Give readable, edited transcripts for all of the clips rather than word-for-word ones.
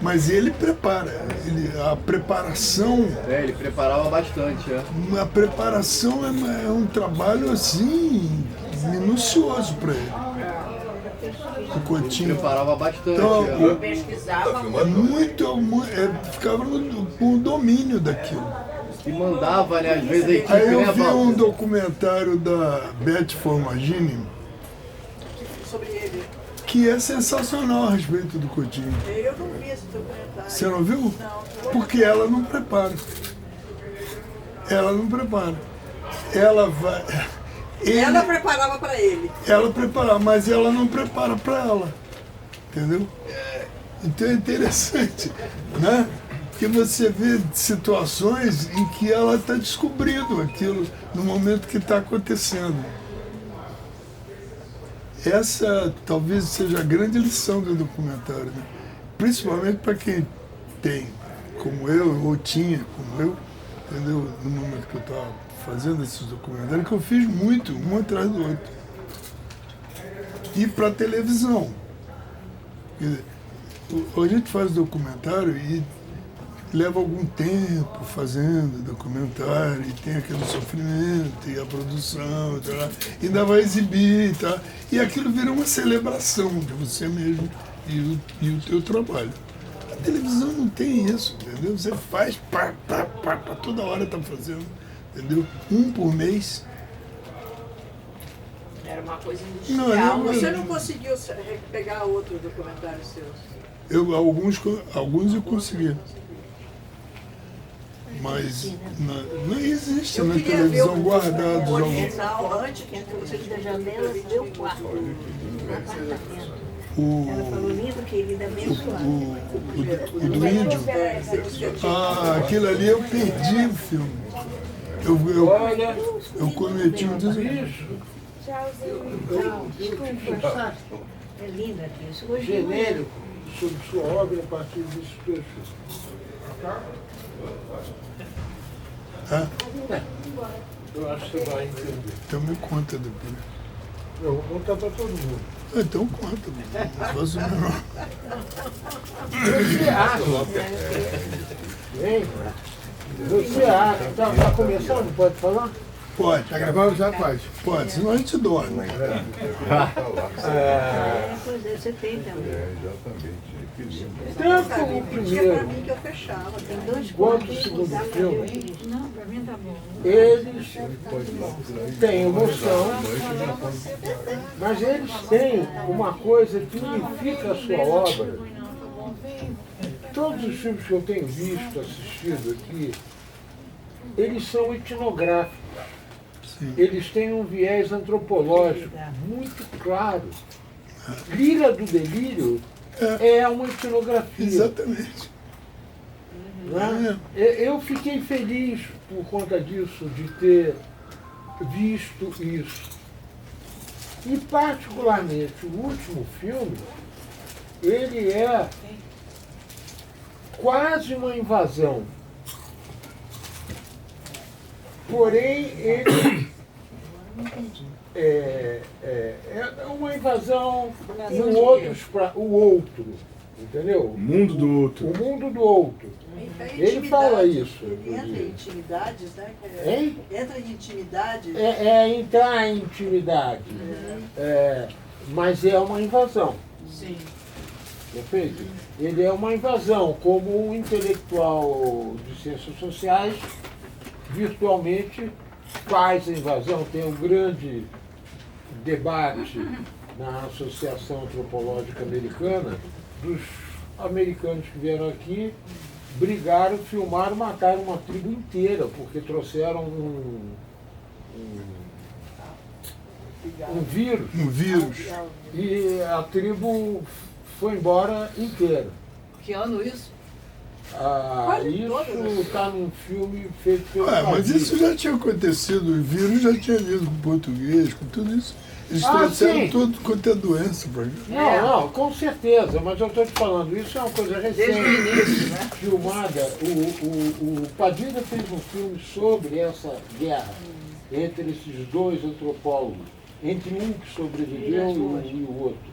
Mas ele prepara, a preparação... Ele preparava bastante, A preparação é um trabalho, assim, minucioso para ele. O Coutinho. Ele preparava bastante. Então, Eu pesquisava ficava com o domínio daquilo. E mandava, né? Às vezes a equipe Aí eu vi levava. um documentário da Beth Formagini, sobre ele. que é sensacional a respeito do Coutinho. Eu não vi esse documentário. Você não viu? Não. Porque ela não prepara. Ela não prepara. Ela vai... Ela preparava para ele. Ela prepara, mas ela não prepara para ela. Entendeu? Então é interessante, né? Porque você vê situações em que ela está descobrindo aquilo no momento que está acontecendo. Essa talvez seja a grande lição do documentário, né? Principalmente para quem tem, como eu, ou tinha, como eu, entendeu? No momento que eu estava fazendo esses documentários, que eu fiz muito, um atrás do outro. E para televisão. Quer dizer, a gente faz documentário e leva algum tempo fazendo documentário, e tem aquele sofrimento, e a produção, e ainda vai exibir, tá? E aquilo vira uma celebração de você mesmo e o teu trabalho. A televisão não tem isso, entendeu? Você faz, toda hora tá fazendo, entendeu? Um por mês. Era uma coisa Não, industrial. Você não conseguiu pegar outro documentário seu? Alguns eu consegui. Mas não existe na televisão guardados alguns. Original, antes que você Da janela, meu quarto. No apartamento. Ela falou O lindo, querida, abençoada. do índio. Aquilo ali eu perdi o filme. Eu cometi um desvio. É lindo aqui. Isso hoje Genérico sobre sua obra a partir desse perfil. Eu acho que você vai entender. Então me conta depois. Eu vou contar para todo mundo. Então conta, não faço o menor. Você acha? Hein? Você acha? Tá começando? Pode falar? Pode, Tá gravando? Já faz. pode, senão a gente dorme. Pois é, você tem também. Tanto o Tinha pra primeiro mim que eu fechava. Tem dois quanto o pontos. segundo filme, Não, pra mim tá bom. eles têm emoção, mas eles têm uma coisa que unifica a sua obra. Todos os filmes que eu tenho visto, assistido aqui, eles são etnográficos. Eles têm um viés antropológico muito claro. Lira do Delírio é uma etnografia. Exatamente. Né? Eu fiquei feliz por conta disso, de ter visto isso. E particularmente o último filme, ele é quase uma invasão. Porém, ele é uma invasão o outro, entendeu? O mundo do outro. O mundo do outro. Ele fala isso. Ele entra em intimidades, né? Hein? Entra em intimidades. É entrar em intimidade. Mas é uma invasão. Sim. Perfeito? Ele é uma invasão, como um intelectual de ciências sociais virtualmente faz a invasão. Tem um grande debate na Associação Antropológica Americana dos americanos que vieram aqui, brigaram, filmaram, mataram uma tribo inteira, porque trouxeram um vírus. Um vírus. E a tribo foi embora inteira. Que ano isso? Isso está num filme feito pelo Mas Padilha. isso já tinha acontecido, o vírus já tinha vindo com português, com tudo isso. Eles Sim. trouxeram tudo quanto é doença pra cá. Não, com certeza, mas eu estou te falando, isso é uma coisa recente, Desde o início, né? filmada. O Padilha fez um filme sobre essa guerra entre esses dois antropólogos, entre um que sobreviveu e o outro,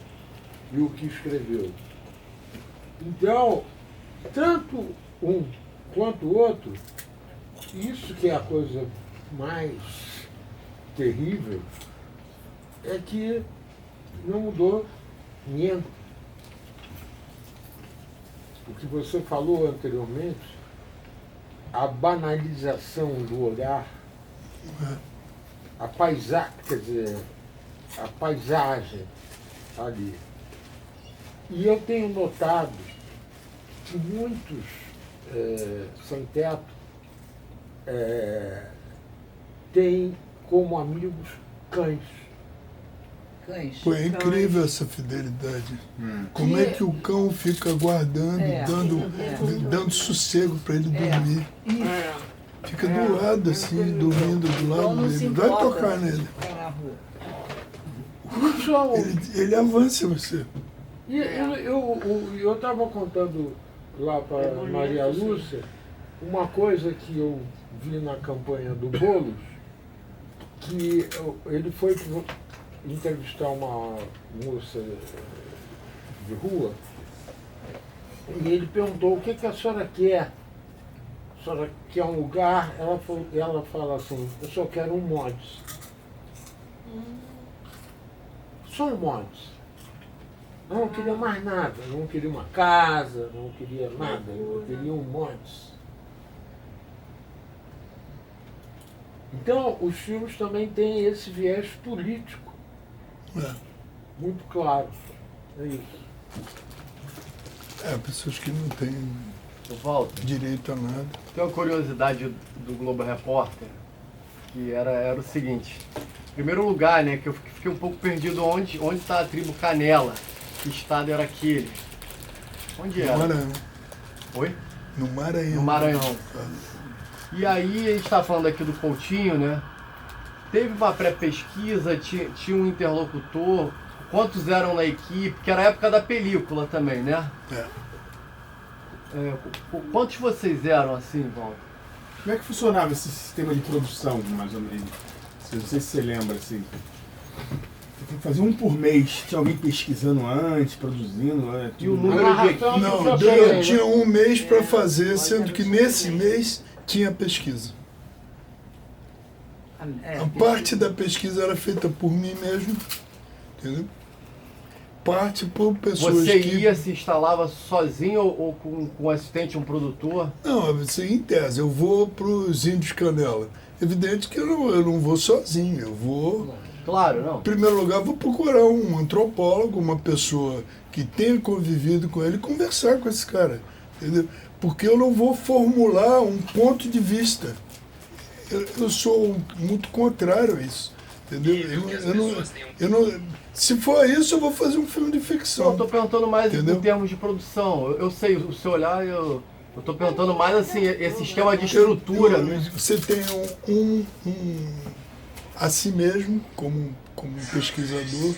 e o que escreveu. Então, tanto um quanto o outro, isso que é a coisa mais terrível, é que não mudou niente. O que você falou anteriormente, a banalização do olhar, a paisagem, quer dizer, a paisagem ali. E eu tenho notado que muitos sem teto têm como amigos cães. Cães. Pô, é incrível essa fidelidade. Como é que o cão fica guardando, dando sossego para ele dormir. Fica do lado, assim, dormindo do lado dele. Vai tocar nele. Ele avança você. E eu estava contando lá para Maria Lúcia uma coisa que eu vi na campanha do Boulos, que ele foi entrevistar uma moça de rua e ele perguntou: o que a senhora quer? A senhora quer um lugar? Ela fala assim: eu só quero um mods. Só um mods. Eu não queria mais nada, eu não queria uma casa, não queria nada, eu queria um mods. Então, os filmes também têm esse viés político. Muito claro. É isso. Pessoas que não têm Walter, direito a nada. tem uma curiosidade do Globo Repórter, que era o seguinte. Em primeiro lugar, né, que eu fiquei um pouco perdido onde está a tribo Canela. Que estado era aquele? Onde era? No Maranhão. Oi? No Maranhão. No Maranhão. E aí, a gente está falando aqui do Coutinho, né? Teve uma pré-pesquisa, tinha um interlocutor. Quantos eram na equipe? Que era a época da película também, né? Quantos vocês eram assim, Walter? Como é que funcionava esse sistema de produção, mais ou menos? Não sei se você lembra, assim. Você tem que fazer um por mês. Tinha alguém pesquisando antes, produzindo. E o número de equipe? Não, eu tinha um mês para fazer, sendo que nesse mês tinha pesquisa. A parte da pesquisa era feita por mim mesmo, entendeu? Parte por pessoas Você que... ia, se instalava sozinho ou com um assistente, um produtor? Não, você em tese, eu vou para os Índios Canela. Evidente que eu não vou sozinho, eu vou... Claro, não. Em primeiro lugar, vou procurar um antropólogo, uma pessoa que tenha convivido com ele e conversar com esse cara, entendeu? Porque eu não vou formular um ponto de vista. Eu sou muito contrário a isso, entendeu? Eu não, se for isso, eu vou fazer um filme de ficção. Eu estou perguntando mais entendeu? em termos de produção. Eu sei, o seu olhar, eu estou perguntando mais assim, esse esquema de estrutura. Você tem a si mesmo, como pesquisador,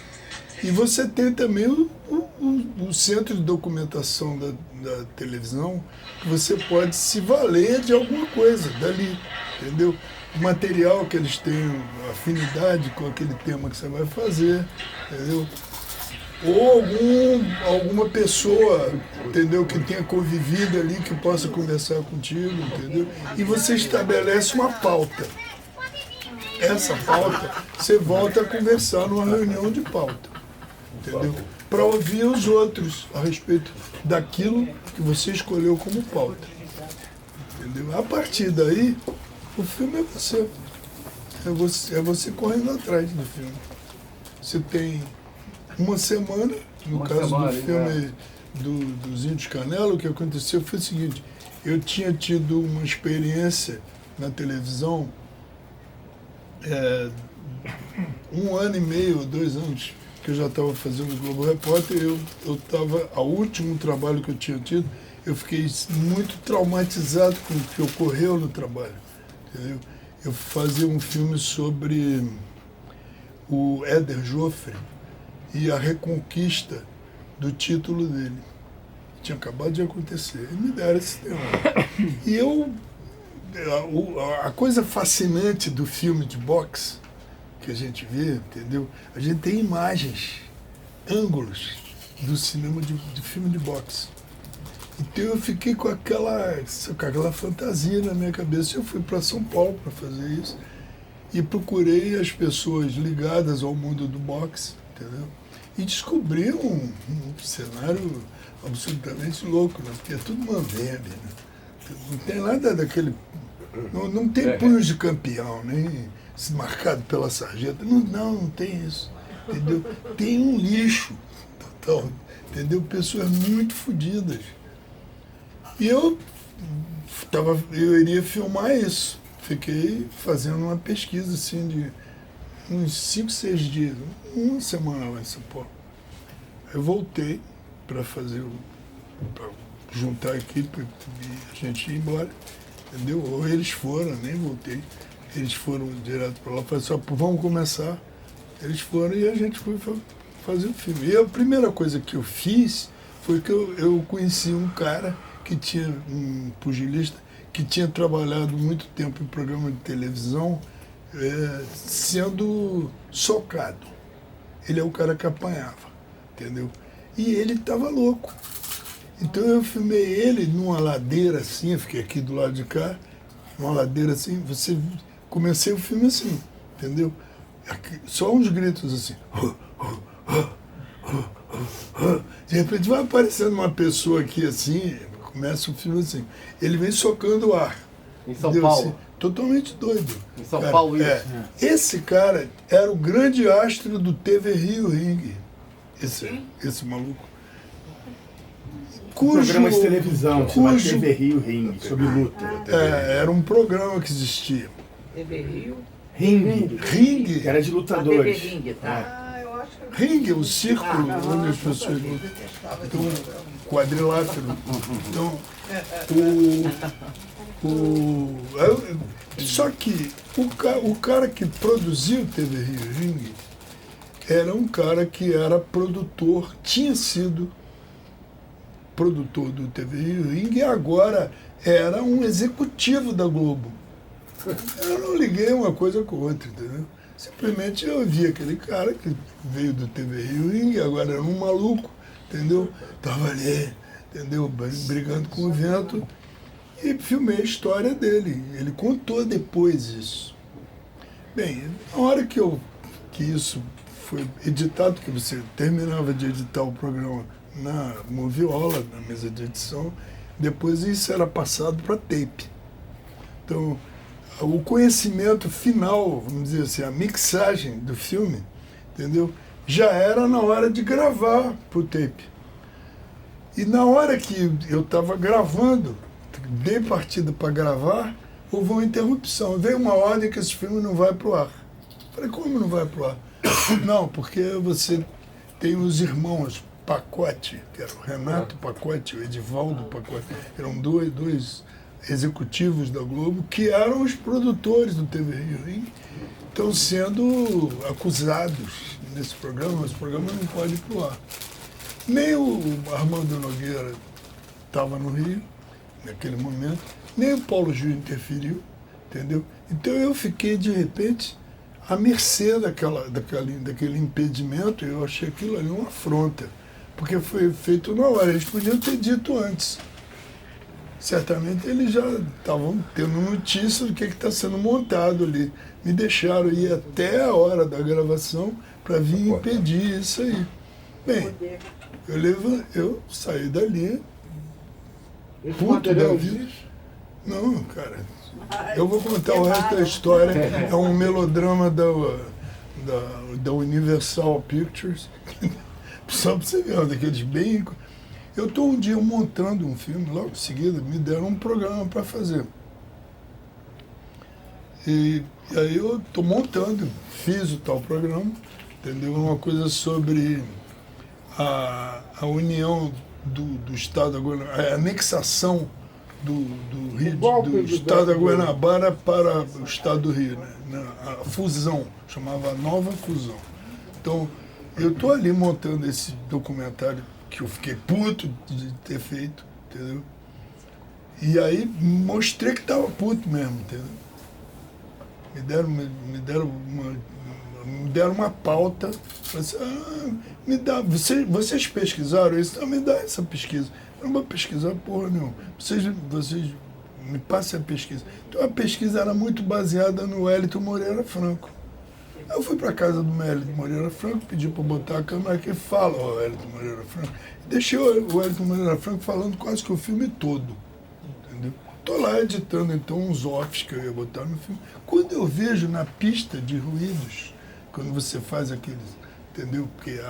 e você tem também o centro de documentação da televisão, que você pode se valer de alguma coisa dali, entendeu? O material que eles têm, afinidade com aquele tema que você vai fazer, entendeu? Ou alguma pessoa, entendeu, que tenha convivido ali, que possa conversar contigo, entendeu? E você estabelece uma pauta. Essa pauta, você volta a conversar numa reunião de pauta, entendeu? Para ouvir os outros a respeito daquilo que você escolheu como pauta, entendeu? A partir daí, o filme é você. É você correndo atrás do filme. Você tem uma semana, no caso do filme dos Índios Canela, o que aconteceu foi o seguinte: eu tinha tido uma experiência na televisão 1 ano e meio, 2 anos, que eu já estava fazendo o Globo Repórter. Eu estava, ao último trabalho que eu tinha tido, eu fiquei muito traumatizado com o que ocorreu no trabalho, entendeu? Eu fazia um filme sobre o Éder Joffre e a reconquista do título dele. Tinha acabado de acontecer. E me deram esse tema. E a coisa fascinante do filme de boxe que a gente vê, entendeu? A gente tem imagens, ângulos do cinema de filme de boxe. Então eu fiquei com aquela fantasia na minha cabeça. Eu fui para São Paulo para fazer isso e procurei as pessoas ligadas ao mundo do boxe, entendeu? E descobri um cenário absolutamente louco, né? Porque é tudo mambembe, né? Não tem nada daquele... Não tem punhos de campeão, nem marcado pela sarjeta. Não tem isso, entendeu? Tem um lixo total, entendeu? Pessoas muito fodidas. E eu iria filmar isso. Fiquei fazendo uma pesquisa assim de uns 5, 6 dias, uma semana lá em São Paulo. Eu voltei para para juntar a equipe e a gente ir embora, entendeu? Ou eles foram, nem voltei. Eles foram direto para lá, falaram assim, vamos começar. Eles foram e a gente foi fazer o filme. E a primeira coisa que eu fiz foi que eu conheci um cara que tinha, um pugilista, que tinha trabalhado muito tempo em programa de televisão, sendo socado. Ele é o cara que apanhava, entendeu? E ele estava louco. Então eu filmei ele numa ladeira assim, eu fiquei aqui do lado de cá, numa ladeira assim, comecei o filme assim, entendeu? Só uns gritos assim. De repente vai aparecendo uma pessoa aqui assim, começa o filme assim. Ele vem socando o ar. Em São Paulo? Assim, totalmente doido. Em São cara, Paulo, isso. Esse cara era o grande astro do TV Rio Ring. Esse maluco. Programa de televisão, chamado TV Rio Ring, sobre luta. Era um programa que existia. TV Rio. Ring? Era de lutadores. TV Ring, tá? Eu acho que Ring, o círculo onde as pessoas lutam. Então, quadrilátero. Então, só que o cara que produziu o TV Rio Ring era um cara que era produtor, tinha sido produtor do TV Rio Ring e agora era um executivo da Globo. Eu não liguei uma coisa com outra, entendeu? Simplesmente eu vi aquele cara que veio do TV Rio Ring, agora era um maluco, entendeu? Tava ali, entendeu? Brigando com o vento e filmei a história dele. Ele contou depois isso. Bem, na hora que isso foi editado, que você terminava de editar o programa na Moviola, na mesa de edição, depois isso era passado para tape. Então, o conhecimento final, vamos dizer assim, a mixagem do filme, entendeu? Já era na hora de gravar pro tape. E na hora que eu estava gravando, dei partida para gravar, houve uma interrupção. Veio uma ordem que esse filme não vai pro ar. Falei, como não vai pro ar? Não, porque você tem os irmãos Pacote, que era o Renato Pacote, o Edivaldo Pacote, eram dois executivos da Globo, que eram os produtores do TV Rio Ring, estão sendo acusados nesse programa. Esse programa não pode ir pro ar. Nem o Armando Nogueira estava no Rio, naquele momento, nem o Paulo Júnior interferiu, entendeu? Então eu fiquei, de repente, à mercê daquele impedimento. Eu achei aquilo ali uma afronta, porque foi feito na hora. Eles podiam ter dito antes. Certamente eles já estavam tendo notícia do que está sendo montado ali. Me deixaram ir até a hora da gravação para vir impedir isso aí. Bem, eu saí dali, puto da vida. Não, cara, eu vou contar o resto da história. É um melodrama da Universal Pictures. Só para você ver, daqueles bem... Eu estou um dia montando um filme, logo em seguida me deram um programa para fazer. E aí eu estou montando, fiz o tal programa, entendeu? Uma coisa sobre a união do Estado da Guanabara, a anexação do Estado da Guanabara para o Estado do Rio, né? A fusão, chamava Nova Fusão. Então, eu estou ali montando esse documentário que eu fiquei puto de ter feito, entendeu? E aí mostrei que estava puto mesmo, entendeu? Me deram me deram uma pauta, assim, me dá, vocês pesquisaram isso? Então me dá essa pesquisa. Eu não vou pesquisar porra nenhuma. Vocês me passem a pesquisa. Então a pesquisa era muito baseada no Wellington Moreira Franco. Eu fui para casa do Wellington Moreira Franco, pedi para botar a câmera aqui e fala o Wellington Moreira Franco. Deixei o Wellington Moreira Franco falando quase que o filme todo. Entendeu? Estou lá editando então uns offs que eu ia botar no filme. Quando eu vejo na pista de ruídos, quando você faz aqueles, entendeu? Porque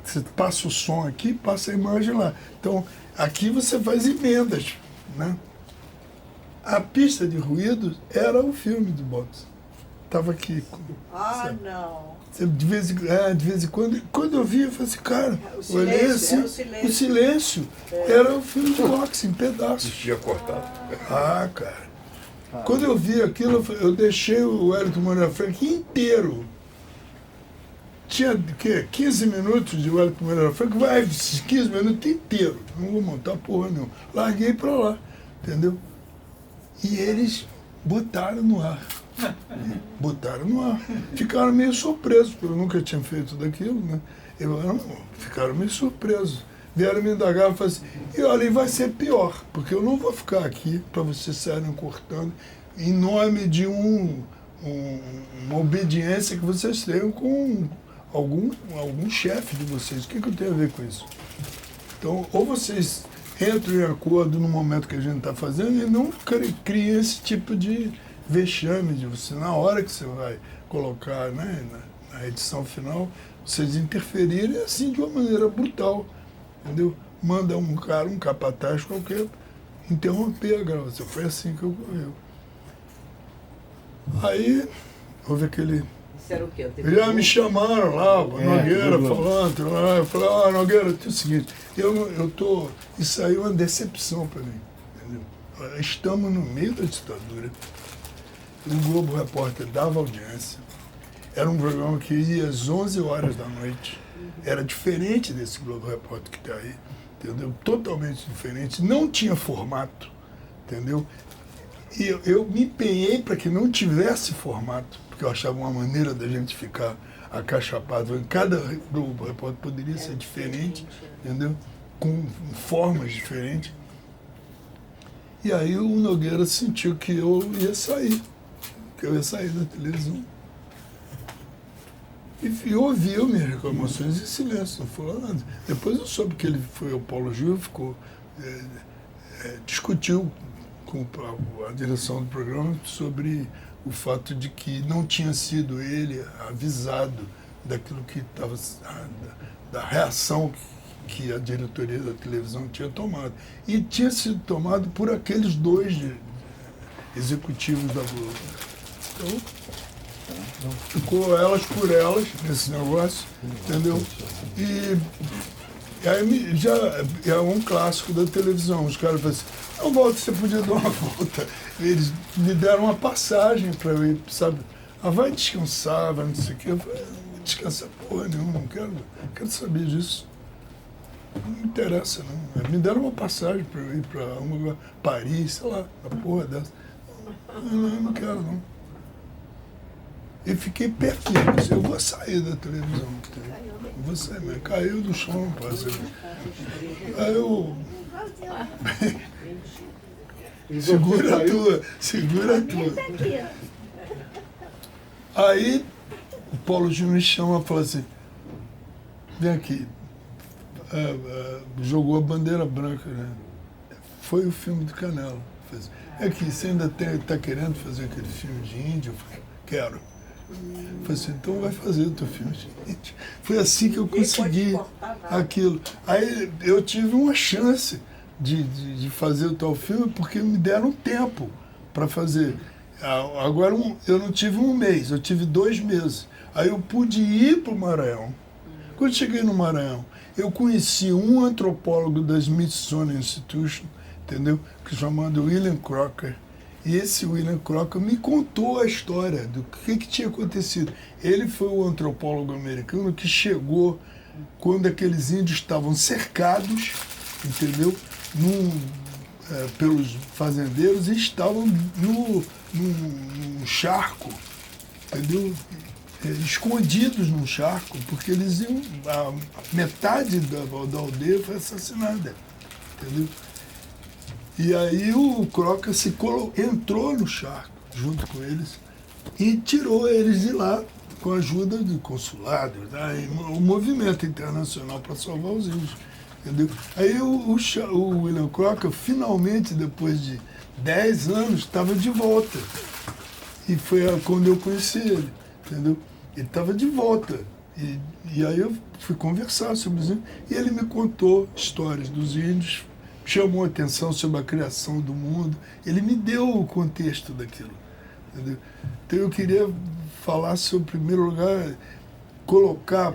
você passa o som aqui, passa a imagem lá. Então, aqui você faz emendas, né? A pista de ruídos era o filme do boxe. Estava aqui. Ah, não. De vez em quando eu vi, eu falei assim, cara, O silêncio, olhei assim, era o silêncio. o silêncio era o filme de boxe, em pedaços. Tinha cortado. Ah, cara. Quando eu vi aquilo, eu deixei o Wellington Moreira Franco inteiro. Tinha o quê? 15 minutos de Wellington Moreira Franco, vai, 15 minutos inteiro. Não vou montar porra nenhuma. Larguei pra lá, entendeu? E eles botaram no ar. Botaram no ar. Ficaram meio surpresos, porque eu nunca tinha feito daquilo, né? Ficaram meio surpresos. Vieram me indagar e falaram assim, e olha, vai ser pior, porque eu não vou ficar aqui para vocês saírem cortando em nome de uma obediência que vocês tenham com algum chefe de vocês. O que eu tenho a ver com isso? Então, ou vocês entram em acordo no momento que a gente está fazendo e não criem esse tipo de vexame de você, na hora que você vai colocar, né, na edição final, vocês interferirem assim de uma maneira brutal, entendeu? Manda um cara, um capataz qualquer, interromper a gravação. Foi assim que ocorreu. Aí, houve aquele... Isso era o quê? Já me chamaram lá, o Nogueira falando, lá, eu falei, Nogueira, é o seguinte, isso aí é uma decepção para mim, entendeu? Estamos no meio da ditadura. O Globo Repórter dava audiência. Era um programa que ia às 11 horas da noite. Era diferente desse Globo Repórter que está aí, entendeu? Totalmente diferente. Não tinha formato, entendeu? E eu me empenhei para que não tivesse formato, porque eu achava uma maneira da gente ficar acachapado. Cada Globo Repórter poderia ser diferente, entendeu? Com formas diferentes. E aí o Nogueira sentiu que eu ia sair. Que eu ia sair da televisão. E ouviu minhas reclamações em silêncio, não falou nada. Depois eu soube que ele foi ao Paulo Gil, discutiu com a direção do programa sobre o fato de que não tinha sido ele avisado daquilo que estava, da reação que a diretoria da televisão tinha tomado. E tinha sido tomado por aqueles dois executivos da Globo. Então, ficou elas por elas nesse negócio, entendeu? E aí já é um clássico da televisão. Os caras falam assim, não, Walter, você podia dar uma volta. Eles me deram uma passagem para eu ir, sabe? Vai descansar, vai não sei o quê. Eu falei, não descansar porra nenhuma, não quero saber disso. Não me interessa, não. Me deram uma passagem para eu ir para Paris, sei lá, uma porra dessa. Não quero, não. E fiquei pertinho, eu vou sair da televisão. Eu vou sair, mas caiu do chão, parceiro. Aí eu... segura a tua. Aí o Paulo Gil me chama e fala assim, vem aqui. Jogou a bandeira branca, né? Foi o filme do Canela. É que você ainda está querendo fazer aquele filme de índio? Eu falei, quero. Eu falei assim, então vai fazer o teu filme de índio. Foi assim que eu consegui aquilo. Aí eu tive uma chance de fazer o tal filme porque me deram tempo para fazer. Agora eu não tive um mês, eu tive 2 meses. Aí eu pude ir para o Maranhão. Quando cheguei no Maranhão, eu conheci um antropólogo da Smithsonian Institution, entendeu? Que se chamado William Crocker. E esse William Crocker me contou a história do que tinha acontecido. Ele foi o antropólogo americano que chegou quando aqueles índios estavam cercados, entendeu? Pelos fazendeiros e estavam num charco, entendeu? escondidos num charco, porque eles iam. A metade da aldeia foi assassinada. Entendeu? E aí o Croca entrou no charco junto com eles e tirou eles de lá com a ajuda do consulado, tá? E o movimento internacional para salvar os índios. Entendeu? Aí o William Croca, finalmente, depois de 10 anos, estava de volta. E foi quando eu conheci ele. Entendeu? Ele estava de volta. E aí eu fui conversar sobre os índios. E ele me contou histórias dos índios, chamou a atenção sobre a criação do mundo. Ele me deu o contexto daquilo. Entendeu? Então eu queria falar sobre, em primeiro lugar,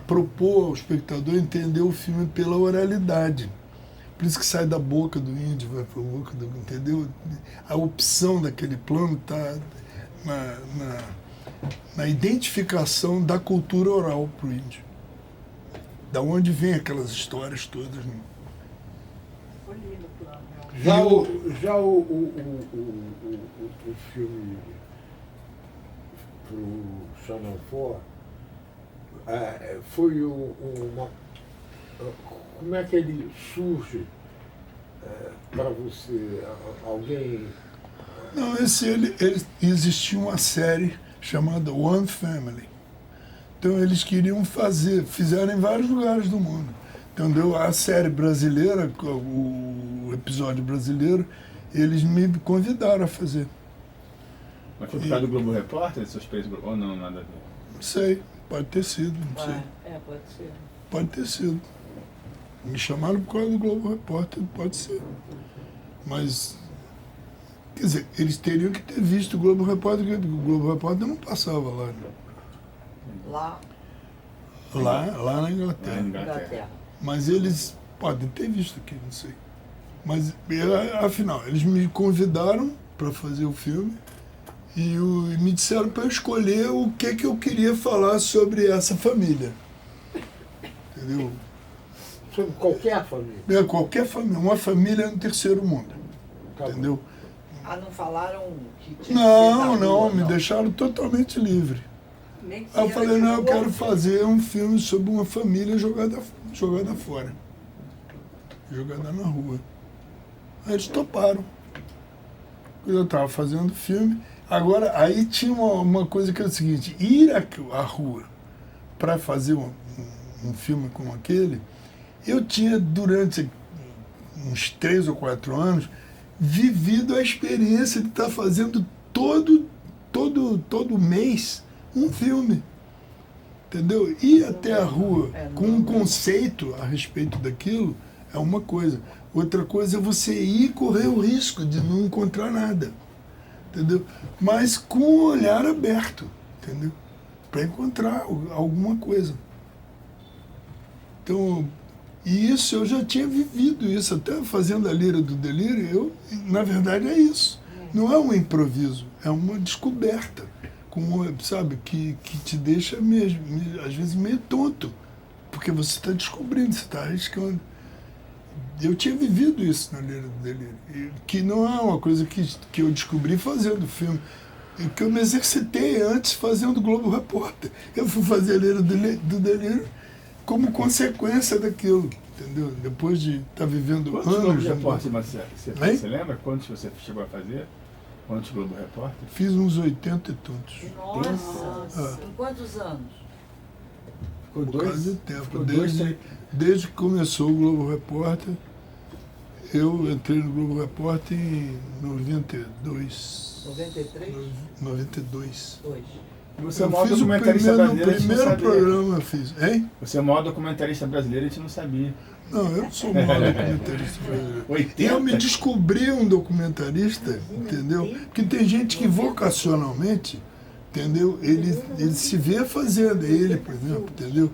propor ao espectador entender o filme pela oralidade. Por isso que sai da boca do índio, vai para a boca do... Entendeu? A opção daquele plano está na identificação da cultura oral para o índio. Da onde vem aquelas histórias todas. Né? Foi lindo o plano, realmente. Já o filme pro Channel 4 foi uma... Como é que ele surge para você? Alguém... Não, existia uma série chamada One Family. Então eles queriam fizeram em vários lugares do mundo. Entendeu? A série brasileira, o episódio brasileiro, eles me convidaram a fazer. Mas foi por causa do Globo Repórter, suspeito, ou não, nada a ver? Não sei, pode ter sido, não sei. Pode ser. Pode ter sido. Me chamaram por causa do Globo Repórter, pode ser. Mas, quer dizer, eles teriam que ter visto o Globo Repórter, porque o Globo Repórter não passava lá. Né? Lá na Inglaterra. Mas eles podem ter visto aqui, não sei. Mas, afinal, eles me convidaram para fazer o filme e me disseram para eu escolher o que eu queria falar sobre essa família. Entendeu? Sobre qualquer família? Qualquer família. Uma família no terceiro mundo. Tá entendeu? Bom. Não falaram que tinha que ser na rua, me deixaram totalmente livre. Nem que Aí eu era falei, de não, eu rua. quero fazer um filme sobre uma família jogada fora. Jogada na rua. Aí eles toparam. Eu estava fazendo o filme. Agora, aí tinha uma coisa que era o seguinte, ir à rua para fazer um filme como aquele, eu tinha, durante uns 3 ou 4 anos, vivido a experiência de estar fazendo todo mês um filme. Entendeu? Ir até a rua com um conceito a respeito daquilo é uma coisa. Outra coisa é você ir e correr o risco de não encontrar nada. Entendeu? Mas com o olhar aberto, entendeu? Para encontrar alguma coisa. Então, e isso eu já tinha vivido isso, até fazendo a Lira do Delírio, na verdade é isso. Não é um improviso, é uma descoberta, sabe, que te deixa mesmo, às vezes meio tonto, porque você está descobrindo, você está arriscando. Eu tinha vivido isso na Lira do Delírio, que não é uma coisa que eu descobri fazendo o filme, que eu me exercitei antes fazendo Globo Repórter. Eu fui fazer a Lira do Delírio como consequência daquilo, entendeu? Depois de estar vivendo quantos anos... Globo Repórter você lembra? Quantos você chegou a fazer? Quantos Globo Repórter? Fiz uns 80 e tantos. Nossa! Em quantos anos? Ficou Por causa do tempo. ficou Desde que começou o Globo Repórter, eu entrei no Globo Repórter em 92. 93? 92. Dois. Você é o Eu maior fiz o documentarista brasileiro, a gente não primeiro sabia. programa eu fiz. Hein? Você é o maior documentarista brasileiro, a gente não sabia. Não, eu não sou o maior documentarista brasileiro. 80? Eu me descobri um documentarista, entendeu? Porque tem gente que vocacionalmente, entendeu? Ele se vê fazendo, ele, por exemplo, entendeu?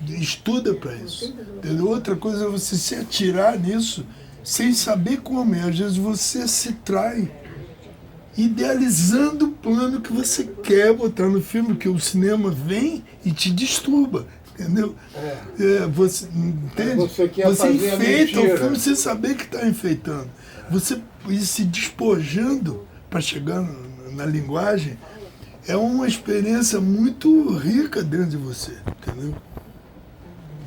Estuda para isso. Entendeu? Outra coisa é você se atirar nisso sem saber como. E às vezes você se trai idealizando o plano que você quer botar no filme, que o cinema vem e te disturba. Entendeu? Você entende? Você quer Você fazer a enfeita o mentira. filme sem saber que está enfeitando. Você ir se despojando para chegar na linguagem é uma experiência muito rica dentro de você, entendeu?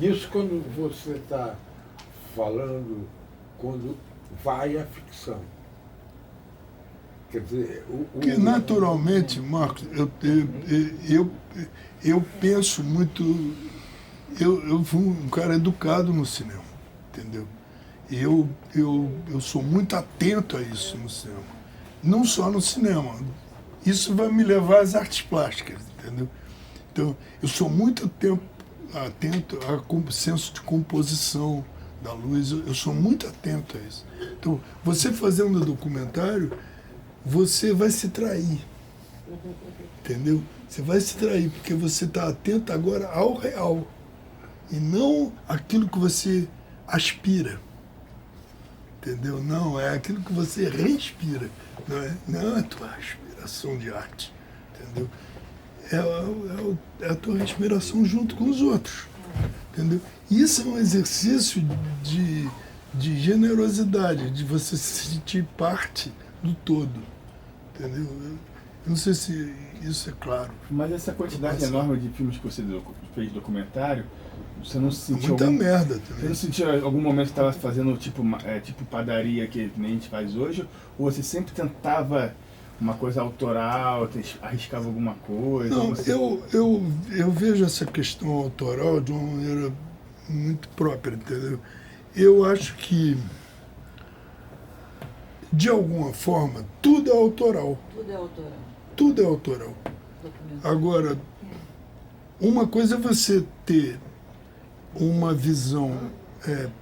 Isso quando você está falando, quando vai à ficção. Quer dizer, Porque naturalmente, Marcos, eu penso muito. Eu fui um cara educado no cinema, entendeu? Eu sou muito atento a isso no cinema. Não só no cinema. Isso vai me levar às artes plásticas, entendeu? Então, eu sou muito atento ao senso de composição da luz. Eu sou muito atento a isso. Então, você fazendo um documentário, você vai se trair, entendeu? Você vai se trair, porque você está atento agora ao real, e não aquilo que você aspira, entendeu? Não, é aquilo que você respira, não é a tua aspiração de arte, entendeu? É a tua respiração junto com os outros, entendeu? Isso é um exercício de generosidade, de você se sentir parte do todo, entendeu? Eu não sei se isso é claro. Mas essa quantidade enorme de filmes que você fez documentário, você não se sentiu muita merda também. Você não sentiu em algum momento que estava fazendo tipo padaria que nem a gente faz hoje? Ou você sempre tentava uma coisa autoral, arriscava alguma coisa? Não, você... eu vejo essa questão autoral de uma maneira muito própria, entendeu? Eu acho que, de alguma forma, tudo é autoral. Tudo é autoral. Tudo é autoral. Agora, uma coisa é você ter uma visão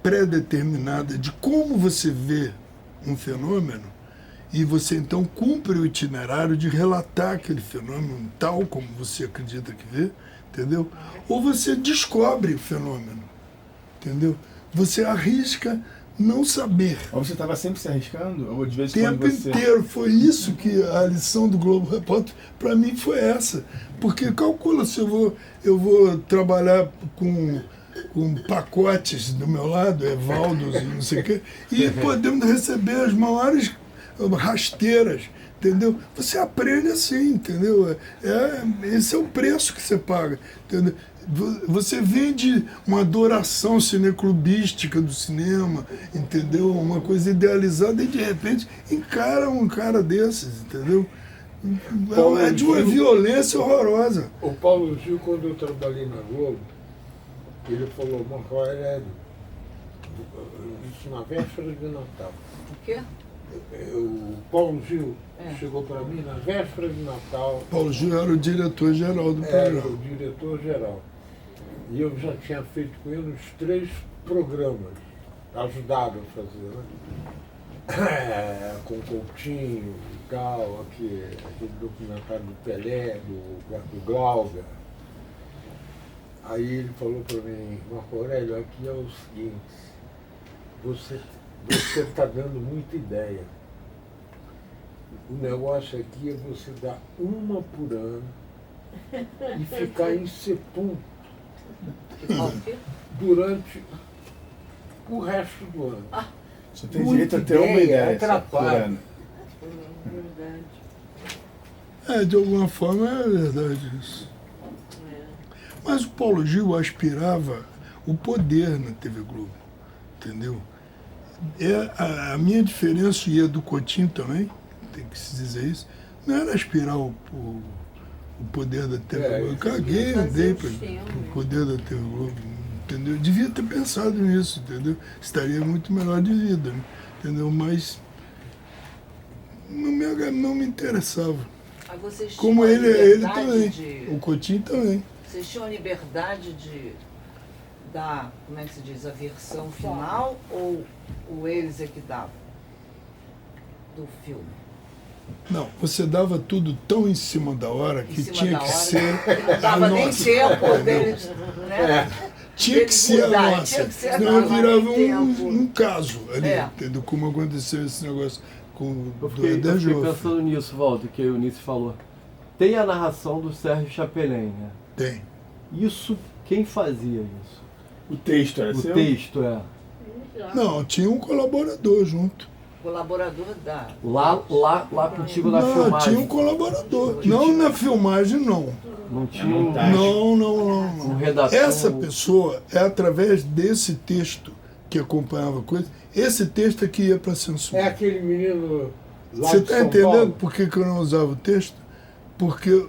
pré-determinada de como você vê um fenômeno e você então cumpre o itinerário de relatar aquele fenômeno tal como você acredita que vê, entendeu? Ou você descobre o fenômeno, entendeu? Você arrisca não saber. Ou você estava sempre se arriscando? Ou de vez O tempo inteiro. Foi isso que a lição do Globo Repórter, para mim, foi essa. Porque calcula se eu vou trabalhar com pacotes do meu lado, Evaldos e não sei o quê, e podemos receber as maiores rasteiras, entendeu? Você aprende assim, entendeu? Esse é o preço que você paga, entendeu? Você vende uma adoração cineclubística do cinema, entendeu? Uma coisa idealizada e de repente encara um cara desses, entendeu? É de uma violência horrorosa. O Paulo Gil, quando eu trabalhei na Globo, ele falou, Marco Aurélio, isso na véspera de Natal. O quê? O Paulo Gil chegou para mim na véspera de Natal. Paulo Gil era o diretor-geral do programa. Era o diretor-geral. E eu já tinha feito com ele uns 3 programas, ajudado a fazer, né? Com o Coutinho e tal, aquele documentário do Pelé, do Glauber. Aí ele falou para mim, Marco Aurélio, aqui é o seguinte, você está dando muita ideia. O negócio aqui é você dar uma por ano e ficar em sepulcro durante o resto do ano. Você tem direito a ter uma ideia por ano. De alguma forma é verdade isso. Mas o Paulo Gil aspirava o poder na TV Globo, entendeu? A minha diferença, e a do Coutinho também, tem que se dizer isso, não era aspirar o poder da TV Globo. Eu caguei, andei para o poder da TV Globo, entendeu? Devia ter pensado nisso, entendeu? Estaria muito melhor de vida, né? Entendeu? Mas não me interessava. Como ele também, o Coutinho também. Vocês tinham liberdade de dar, como é que se diz, a versão final ou eles é que davam do filme? Não, você dava tudo tão em cima da hora que tinha que ser. Não dava nem tempo deles, né? Tinha que ser a nossa. Senão eu virava um caso ali, entendeu? Como aconteceu esse negócio com eu fiquei pensando nisso, Walter, que o Eunice falou. Tem a narração do Sérgio Chapelain, né? Tem. Isso, quem fazia isso? O texto era seu? O texto, Não, tinha um colaborador junto. Colaborador da... Lá contigo na Não, filmagem. tinha um colaborador. Não na filmagem, não. Não tinha um Não. redator. Essa pessoa é através desse texto que acompanhava a coisa, esse texto é que ia para censura. É aquele menino lá Você de está São entendendo Paulo? por que eu não usava o texto? Porque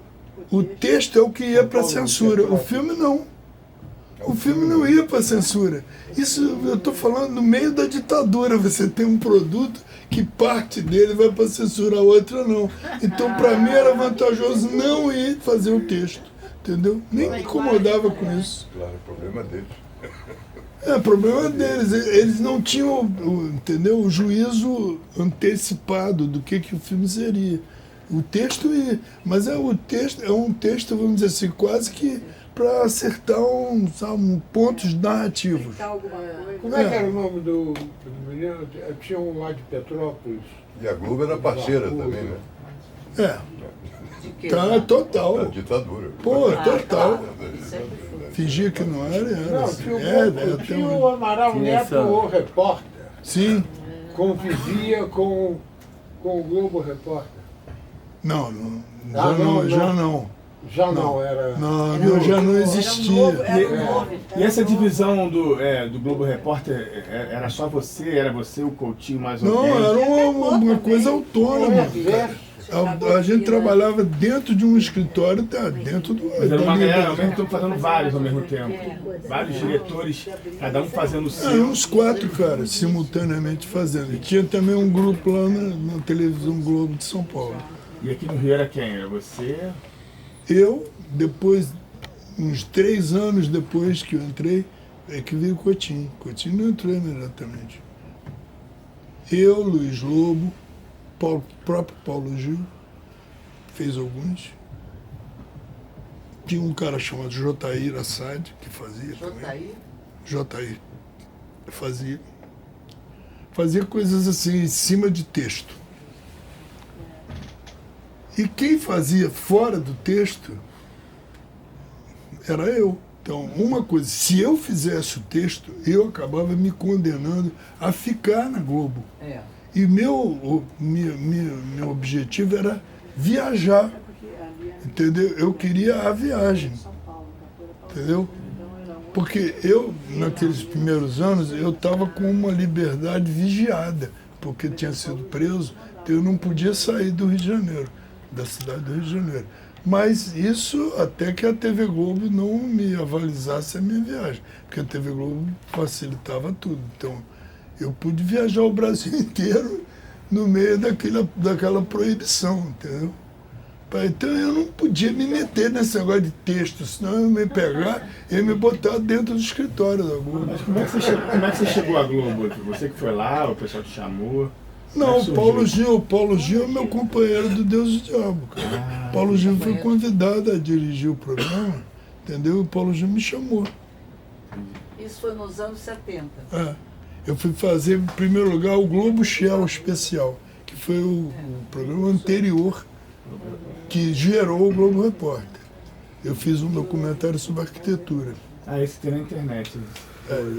o texto é o que ia para a censura, o filme não. O filme não ia para a censura. Isso eu estou falando no meio da ditadura. Você tem um produto que parte dele vai para a censura, a outra não. Então, para mim, era vantajoso não ir fazer o texto. Entendeu? Nem me incomodava com isso. Claro, o problema deles. É, o problema deles. Eles não tinham, entendeu, o juízo antecipado do que o filme seria. O texto ia. Mas é um texto, vamos dizer assim, quase que para acertar pontos narrativos. Como é que era o nome do menino? Tinha um lá de Petrópolis. E a Globo era parceira também, né? É, De quê? tá, Da total. ditadura. Pô, total. Sempre foi. Fingia que não era. Não, tinha o Amaral Tinha Neto, essa- o repórter, Sim. convivia com o Globo Repórter. Não, Ah, já não. Já não era. Não, já não existia. E essa divisão do Globo Repórter, era só você? Era você, o Coutinho, mais Não, alguém? era uma coisa autônoma. A gente trabalhava dentro de um escritório, tá, dentro do. Mas era uma galera ao mesmo tempo fazendo vários ao mesmo tempo. Vários diretores, cada um fazendo o seu. Uns 4 caras simultaneamente fazendo. E tinha também um grupo lá na televisão Globo de São Paulo. E aqui no Rio era quem? Era você? Eu, depois, uns 3 anos depois que eu entrei, é que veio o Coutinho. Coutinho não entrou imediatamente. Eu, Luiz Lobo, próprio Paulo Gil, fez alguns. Tinha um cara chamado Jotair Assad, que fazia também. Jotair fazia. Fazia coisas assim, em cima de texto. E quem fazia fora do texto era eu. Então, uma coisa, se eu fizesse o texto, eu acabava me condenando a ficar na Globo. É. E meu objetivo era viajar, entendeu? Eu queria a viagem, entendeu? Porque eu, naqueles primeiros anos, eu estava com uma liberdade vigiada, porque tinha sido preso, então eu não podia sair do Rio de Janeiro, da cidade do Rio de Janeiro. Mas isso até que a TV Globo não me avalizasse a minha viagem, porque a TV Globo facilitava tudo. Então, eu pude viajar o Brasil inteiro no meio daquela proibição, entendeu? Então eu não podia me meter nesse negócio de texto, senão eu ia me pegar e ia me botar dentro do escritório da Globo. Mas como é que você chegou à Globo? Você que foi lá, o pessoal te chamou? Não, Como o é que surgiu? Paulo Gil é meu companheiro do Deus e o Diabo, cara. Paulo Gil foi convidado a dirigir o programa, entendeu? E o Paulo Gil me chamou. Isso foi nos anos 70. É. Eu fui fazer, em primeiro lugar, o Globo Shell Especial, que foi o programa anterior que gerou o Globo Repórter. Eu fiz um documentário sobre arquitetura. Ah, esse tem na internet.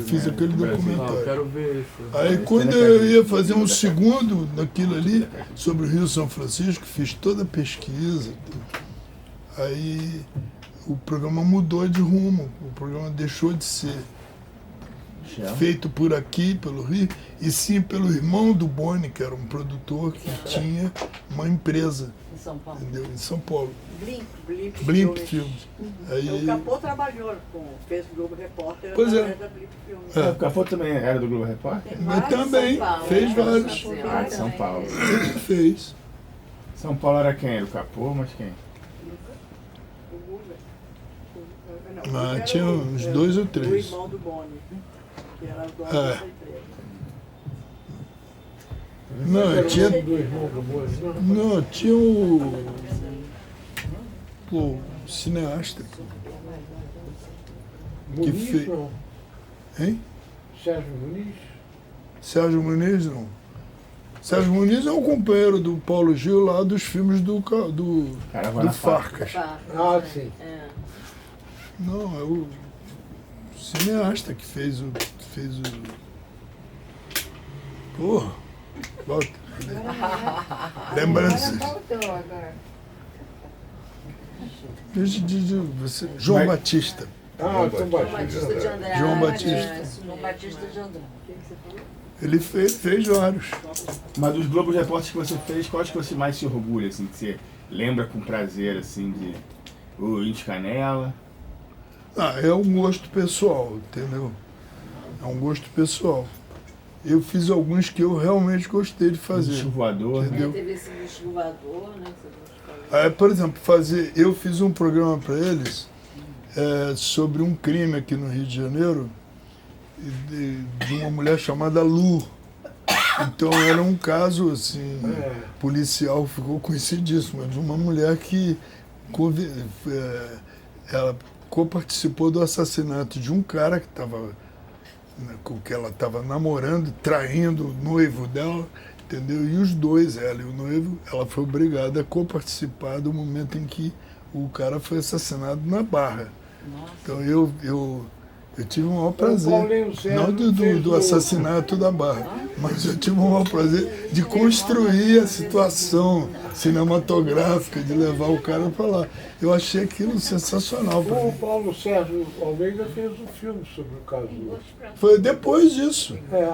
Fiz aquele Não, documentário. quero ver isso. Aí quando eu ia fazer um segundo daquilo ali, sobre o Rio São Francisco, fiz toda a pesquisa. Tudo. Aí o programa mudou de rumo, o programa deixou de ser feito por aqui, pelo Rio, e sim pelo irmão do Boni, que era um produtor que tinha uma empresa, Em São Paulo. entendeu? Em São Paulo, Blimp Blimp Filmes. Filmes. O Aí, Capô trabalhou fez o Globo Repórter Pois é. através da Blimp Filmes. É. O Capô também era do Globo Repórter? mas também fez vários, Ah, de São Paulo. fez. São Paulo era quem? Era o Capô, mas quem? Mas Era tinha uns 2 ou 3. O irmão do Boni, que era o dono É. dessa empresa. Não, tinha, Do irmão do Boa. não, tinha o cineasta, Muniz, fez- não. hein? Sérgio Muniz. Sérgio Muniz, não. Sérgio Muniz é um companheiro do Paulo Gil lá dos filmes do Caravana Farcas. Ah, sim. Não, é o cineasta que fez o... Porra, Volta. Lembranças. Voltou agora. Você, João Mas- Batista. Ah, Tom João Batista. Batista de Andrade. João Batista. João Batista de Andrade. Ele fez vários. Mas dos Globos Repórteres que você fez, quais que você mais se orgulha, assim, que você lembra com prazer, assim, de o Índio Canela? Ah, é um gosto pessoal, entendeu? É um gosto pessoal. Eu fiz alguns que eu realmente gostei de fazer. Bicho Voador. Entendeu? Teve esse bicho voador, né? Que você falou. Aí, por exemplo, eu fiz um programa para eles sobre um crime aqui no Rio de Janeiro de uma mulher chamada Lu. Então era um caso assim, policial, ficou conhecidíssimo, de uma mulher que ela co-participou do assassinato de um cara que estava com que ela estava namorando, traindo o noivo dela, entendeu? E os dois, ela e o noivo, ela foi obrigada a co-participar do momento em que o cara foi assassinado na Barra. Então eu tive o maior prazer, Paulinho Sérgio não do fez assassinato da Barra, mas eu tive o maior prazer de construir a situação cinematográfica, de levar o cara para lá. Eu achei aquilo sensacional para O mim. Paulo Sérgio Almeida fez um filme sobre o caso. Foi depois disso. É.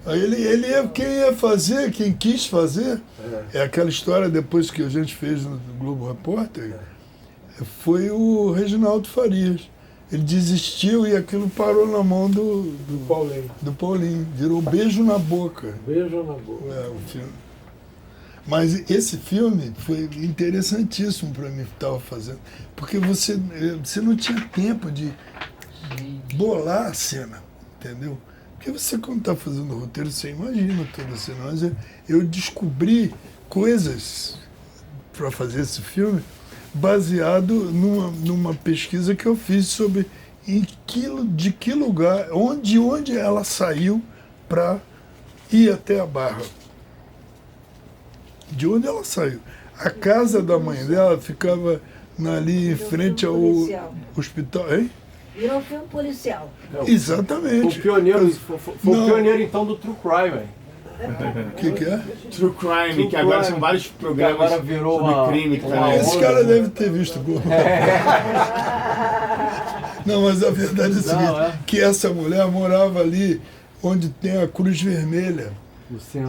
Aí quem ia fazer, quem quis fazer, é aquela história depois que a gente fez no Globo Repórter, foi o Reginaldo Farias. Ele desistiu e aquilo parou na mão do Paulinho. Virou Beijo na Boca. Beijo na boca. O filme. Mas esse filme foi interessantíssimo para mim que estava fazendo, porque você não tinha tempo de bolar a cena, entendeu? Porque você, quando está fazendo o roteiro, você imagina toda a cena. Mas eu descobri coisas para fazer esse filme baseado numa pesquisa que eu fiz sobre de que lugar, onde ela saiu para ir até a Barra. De onde ela saiu. A casa da mãe dela ficava ali em frente ao hospital. Hein? Virou filme policial. Exatamente. Foi o pioneiro então do True Crime, velho. O que é? True Crime, que agora são vários programas agora virou sobre crime. Que tá Esse cara deve ter visto Globo. Não, mas a verdade é o seguinte, que essa mulher morava ali onde tem a Cruz Vermelha.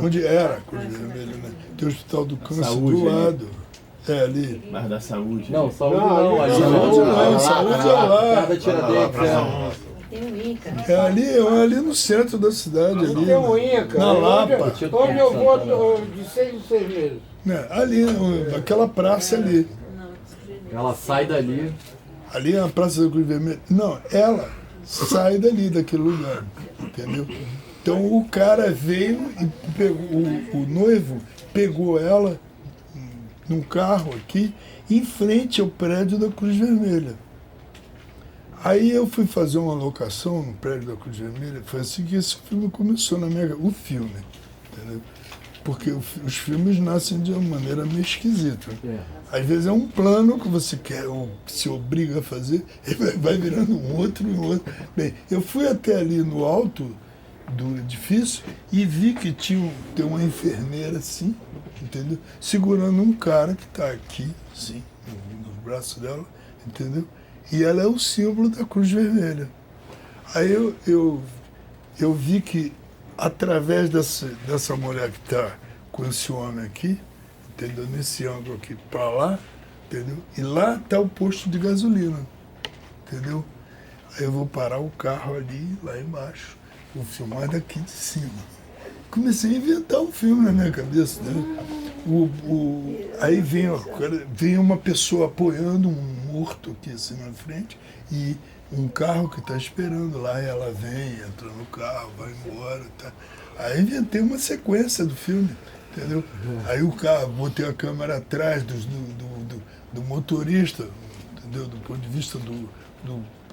Onde era a Cruz Vermelha, né? Tem o Hospital do Câncer Saúde, do né? lado. É, ali. Mas da saúde. Não, saúde Não, não. ali Ali não, saúde é lá. Perto da Tiradentes, Tem o Inca. É ali no centro da cidade. Ali, Tem um Inca. na Lapa. Onde eu vou de 6 em 6 meses. Né? Ali, aquela praça ali. Ela sai dali. Ali é a Praça da Cruz Vermelha. Não, ela sai dali, daquele lugar. Entendeu? Então o cara veio e pegou, o noivo pegou ela num carro aqui, em frente ao prédio da Cruz Vermelha. Aí eu fui fazer uma locação no prédio da Cruz Vermelha, foi assim que esse filme começou na minha... O filme, entendeu? Porque os filmes nascem de uma maneira meio esquisita. Às vezes é um plano que você quer, ou se obriga a fazer, e vai virando um outro e um outro. Bem, eu fui até ali no alto do edifício e vi que tem uma enfermeira assim, entendeu? Segurando um cara que está aqui, assim, no braço dela, entendeu? E ela é o símbolo da Cruz Vermelha. Aí eu vi que através dessa mulher que está com esse homem aqui, entendeu? Nesse ângulo aqui para lá, entendeu? E lá está o posto de gasolina, entendeu? Aí eu vou parar o carro ali, lá embaixo, vou filmar daqui de cima. Comecei a inventar um filme na minha cabeça, né? Aí vem uma pessoa apoiando um morto aqui assim na frente e um carro que está esperando lá, e ela vem, entra no carro, vai embora, tá? Aí inventei uma sequência do filme, entendeu? Aí o carro, botei a câmera atrás do motorista, entendeu? Do ponto de vista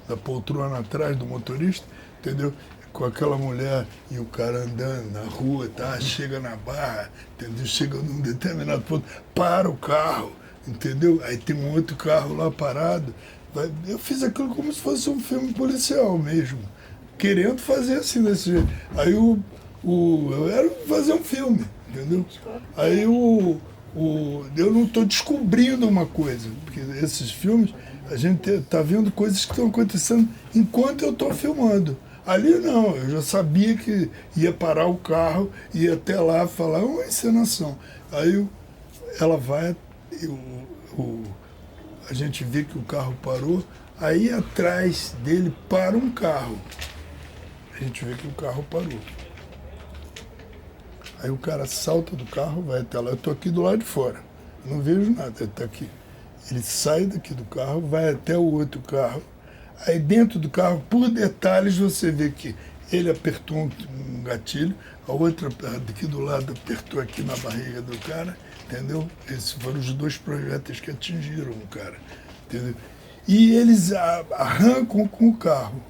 da poltrona atrás do motorista, entendeu? Com aquela mulher e o cara andando na rua, tá? Chega na Barra, entendeu? Chega num determinado ponto, para o carro, entendeu? Aí tem um outro carro lá parado. Eu fiz aquilo como se fosse um filme policial mesmo, querendo fazer assim desse jeito. Aí o eu era fazer um filme, entendeu? Aí eu não estou descobrindo uma coisa, porque esses filmes, a gente está vendo coisas que estão acontecendo enquanto eu estou filmando. Ali não, eu já sabia que ia parar o carro, ia até lá falar uma encenação. Aí ela vai, a gente vê que o carro parou, aí atrás dele para um carro. A gente vê que o carro parou. Aí o cara salta do carro, vai até lá. Eu estou aqui do lado de fora, eu não vejo nada, ele está aqui. Ele sai daqui do carro, vai até o outro carro. Aí dentro do carro, por detalhes, você vê que ele apertou um gatilho, a outra daqui do lado apertou aqui na barriga do cara, entendeu? Esses foram os 2 projéteis que atingiram o cara, entendeu? E eles arrancam com o carro.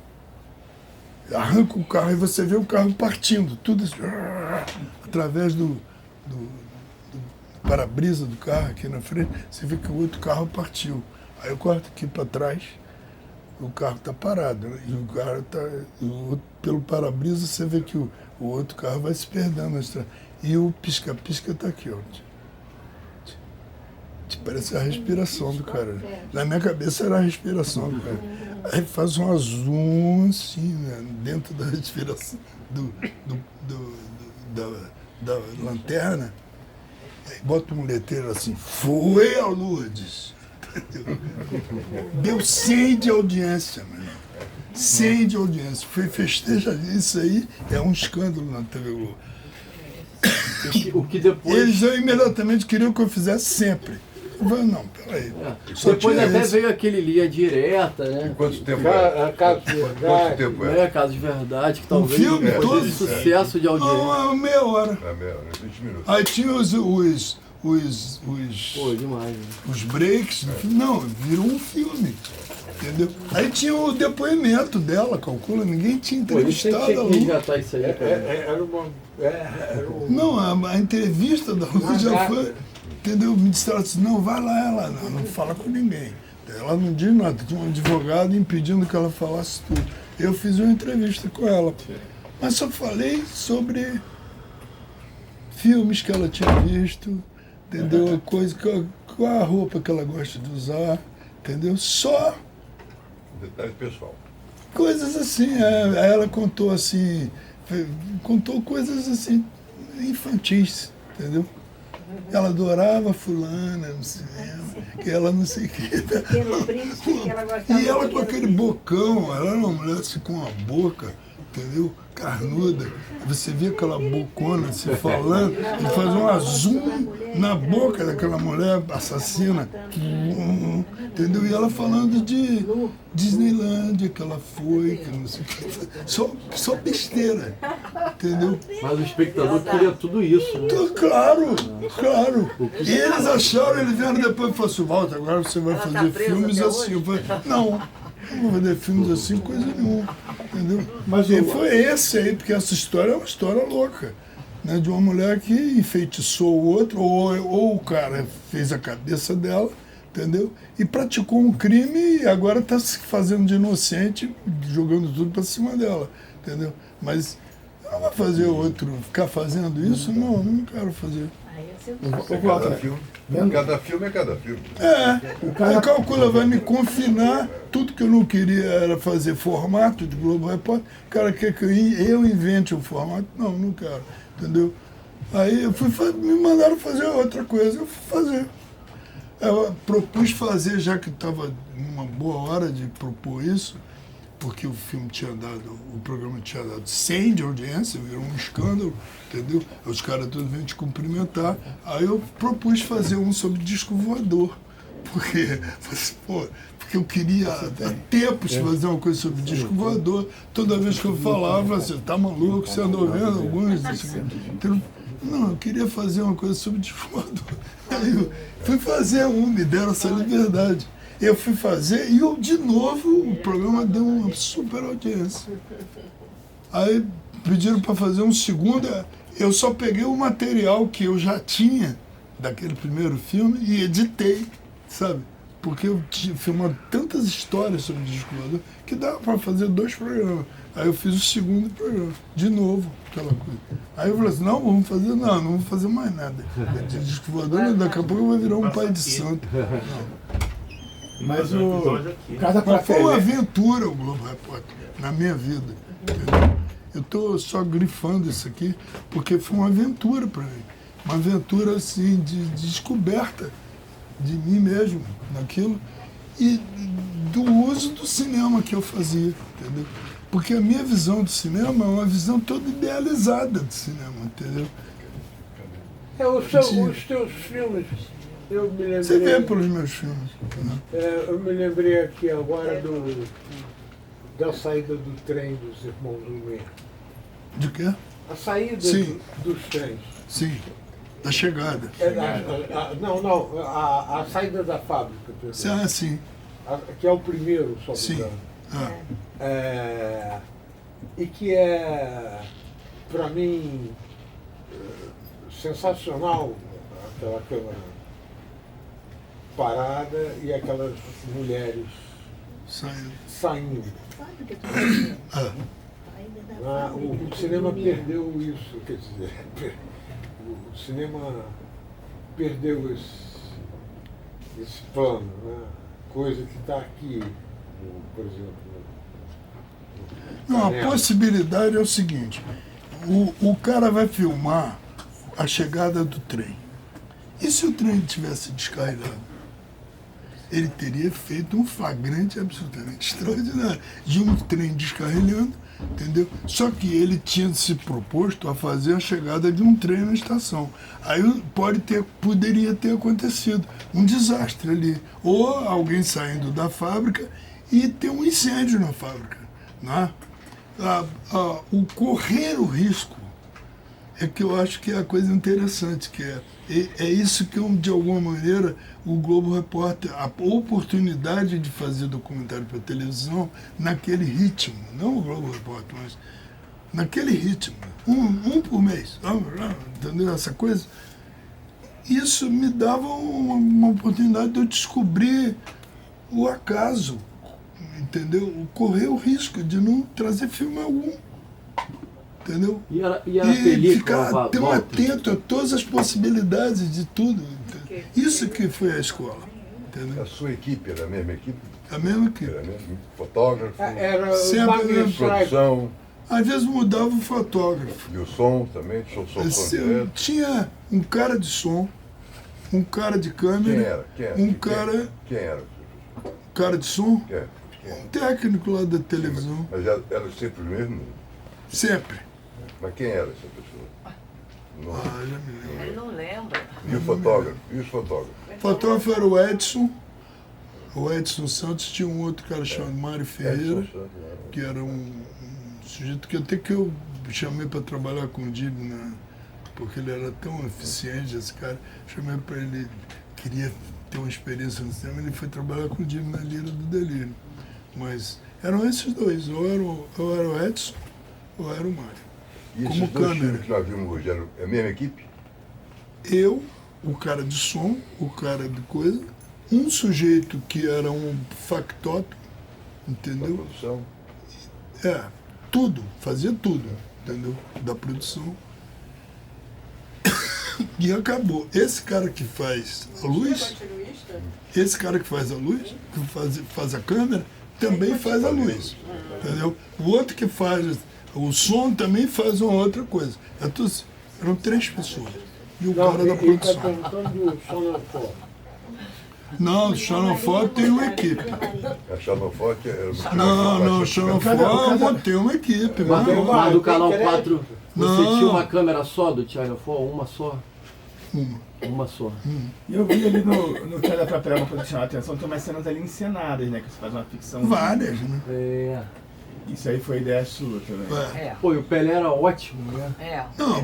Arrancam o carro e você vê o carro partindo, tudo assim, através do para-brisa do carro aqui na frente, você vê que o outro carro partiu. Aí eu corto aqui para trás, o carro está parado, né? E o carro está. Pelo para-brisa você vê que o outro carro vai se perdendo. E o pisca-pisca está aqui, ó. Parece a respiração do cara. Na minha cabeça era a respiração do cara. Aí faz um zoom assim, né? Dentro da respiração da lanterna. Aí bota um letreiro assim, foi a Lourdes. Deu 100 de audiência, mano. 100 de audiência. Foi festeja, isso aí é um escândalo na TV Globo. O que depois... Eles imediatamente queriam que eu fizesse sempre. Eu falei, não, peraí. Depois até veio aquele Linha Direta, né? Quanto tempo é? Caso de Verdade. Quanto tempo é? Caso de Verdade, que talvez filme todo? de sucesso de audiência. Não, meia hora. É meia hora, 20 minutos. Aí tinha Pô, demais, né? os breaks. Não, virou um filme. Entendeu? Aí tinha o depoimento dela, calcula, ninguém tinha Pô, isso tem entrevistado a que Lu. resgatar isso aí, cara. Era um... Não, a entrevista da Lu já foi. Entendeu? Me disseram assim, não, vai lá, ela não fala com ninguém. Ela não diz nada, tinha um advogado impedindo que ela falasse tudo. Eu fiz uma entrevista com ela, mas só falei sobre filmes que ela tinha visto, entendeu? Qual a roupa que ela gosta de usar, entendeu? Só Detalhe pessoal. coisas assim. Aí ela contou assim, contou coisas assim infantis, entendeu? Ela adorava fulana no cinema, que ela não sei o que. Pequeno Príncipe, que ela gostava. E ela com aquele bocão, ela era uma mulher assim, com uma boca, entendeu? Carnuda. Você via aquela bocona se falando e fazia um zoom na boca daquela mulher assassina. Entendeu? E ela falando de Disneylândia, que ela foi, que não sei o que. Só besteira. Entendeu? Mas o espectador queria tudo isso, né? Claro. E eles acharam, eles vieram depois e falaram assim, Walter, agora você vai fazer filmes assim. Eu falei, não vou fazer filmes assim, coisa nenhuma. Entendeu? Mas foi esse aí, porque essa história é uma história louca. Né, de uma mulher que enfeitiçou o outro, ou o cara fez a cabeça dela, entendeu? E praticou um crime e agora está se fazendo de inocente, jogando tudo para cima dela, entendeu? Mas ela vai fazer outro, ficar fazendo isso? Não quero fazer. Cada filme é cada filme. Aí calcula, vai me confinar, tudo que eu não queria era fazer formato de Globo Repórter, o cara quer que eu invente um formato? Não quero, entendeu? Aí eu me mandaram fazer outra coisa, eu fui fazer. Eu propus fazer, já que estava numa boa hora de propor isso, porque o programa tinha dado 100 de audiência, virou um escândalo, entendeu? Os caras todos vêm te cumprimentar. Aí eu propus fazer um sobre disco voador, porque eu queria há tempos fazer uma coisa sobre disco voador. Toda vez que eu falava, você tá maluco, você andou vendo alguns? Não, eu queria fazer uma coisa sobre disco voador. Aí eu fui fazer me deram essa liberdade. Eu fui fazer e de novo o programa deu uma super audiência. Aí pediram para fazer um segundo, eu só peguei o material que eu já tinha daquele primeiro filme e editei, sabe? porque eu tinha filmado tantas histórias sobre o disco voador que dava para fazer 2 programas. Aí eu fiz o segundo programa, de novo, aquela coisa. Aí eu falei assim, não vamos fazer mais nada. De disco voador, daqui a pouco eu vou virar um pai de santo. Mas o Casa Mas foi uma Fratelli, aventura o Globo Repórter na minha vida. Entendeu? Eu estou só grifando isso aqui porque foi uma aventura para mim. Uma aventura assim de descoberta de mim mesmo naquilo e do uso do cinema que eu fazia, entendeu? Porque a minha visão do cinema é uma visão toda idealizada do cinema, entendeu? Os teus filmes, eu me lembrei. Você vê pelos meus filmes. Né? Eu me lembrei aqui agora da saída do trem dos irmãos Lumière. De quê? A saída Sim. dos trens. Sim, da chegada. A saída da fábrica, por exemplo. Ah, sim. Que é o primeiro, só me Sim. engano. Ah. E que é, para mim, sensacional, aquela câmera parada e aquelas mulheres saindo. O cinema perdeu isso, quer dizer, o cinema perdeu esse plano, né? Coisa que está aqui, por exemplo. Não, a possibilidade é o seguinte, o cara vai filmar a chegada do trem. E se o trem tivesse descarregado? Ele teria feito um flagrante absolutamente extraordinário de um trem descarrilhando, entendeu? Só que ele tinha se proposto a fazer a chegada de um trem na estação. Aí poderia ter acontecido um desastre ali. Ou alguém saindo da fábrica e ter um incêndio na fábrica. Né? O correr o risco é que eu acho que é a coisa interessante, que é isso que, de alguma maneira, o Globo Repórter, a oportunidade de fazer documentário para televisão naquele ritmo, não o Globo Repórter, mas naquele ritmo, um por mês, entendeu? Essa coisa, isso me dava uma oportunidade de eu descobrir o acaso, entendeu? Correr o risco de não trazer filme algum. Entendeu? E era película, ficar tão atento a todas as possibilidades de tudo. Entendeu? Isso que foi a escola. Entendeu? A sua equipe era a mesma equipe? A mesma equipe. Era mesmo? Fotógrafo, Era sempre produção. Às vezes mudava o fotógrafo. E o som também? Som direto? Tinha um cara de som, um cara de câmera. Quem era? Quem era? Um cara de som? Quem? Um técnico lá da televisão. Mas era sempre o mesmo? Sempre. Mas quem era essa pessoa? Já me lembro. Ele não lembra. E o fotógrafo? E os fotógrafos? O fotógrafo era o Edson. O Edson Santos. Tinha um outro cara chamado Mário Ferreira, que era um sujeito que eu chamei para trabalhar com o Dib, né? Porque ele era tão eficiente, esse cara. Chamei para ele, queria ter uma experiência no cinema, ele foi trabalhar com o Dib na Lira do Delírio. Mas eram esses dois, ou era o Edson, ou era o Mário. E esses como dois câmera. filmes que nós vimos hoje, eram a mesma equipe? Eu, o cara de som, o cara de coisa, um sujeito que era um factotum, Da entendeu? produção? Tudo, fazia tudo, entendeu? Da produção. E acabou. Esse cara que faz a luz, esse cara que faz a luz, que faz a câmera, também faz a luz, entendeu? O outro que faz o som também faz uma outra coisa. Eram 3 pessoas. E o cara da Ele está produção. perguntando do Sonofó. Não, o Xanofó tem uma equipe. A Xanofote era Não, o Xanofó eu botei uma equipe. Mas Mas do Canal 4, você Não. tinha uma câmera só do Thiago Fó? Uma só? Uma só. E eu vi ali no Casa Fratelli, uma coisa que chamou a atenção, tem umas cenas ali encenadas, né? Que você faz uma ficção. várias, né? É. Isso aí foi ideia sua também. Pô, e o Pelé era ótimo, né? Não,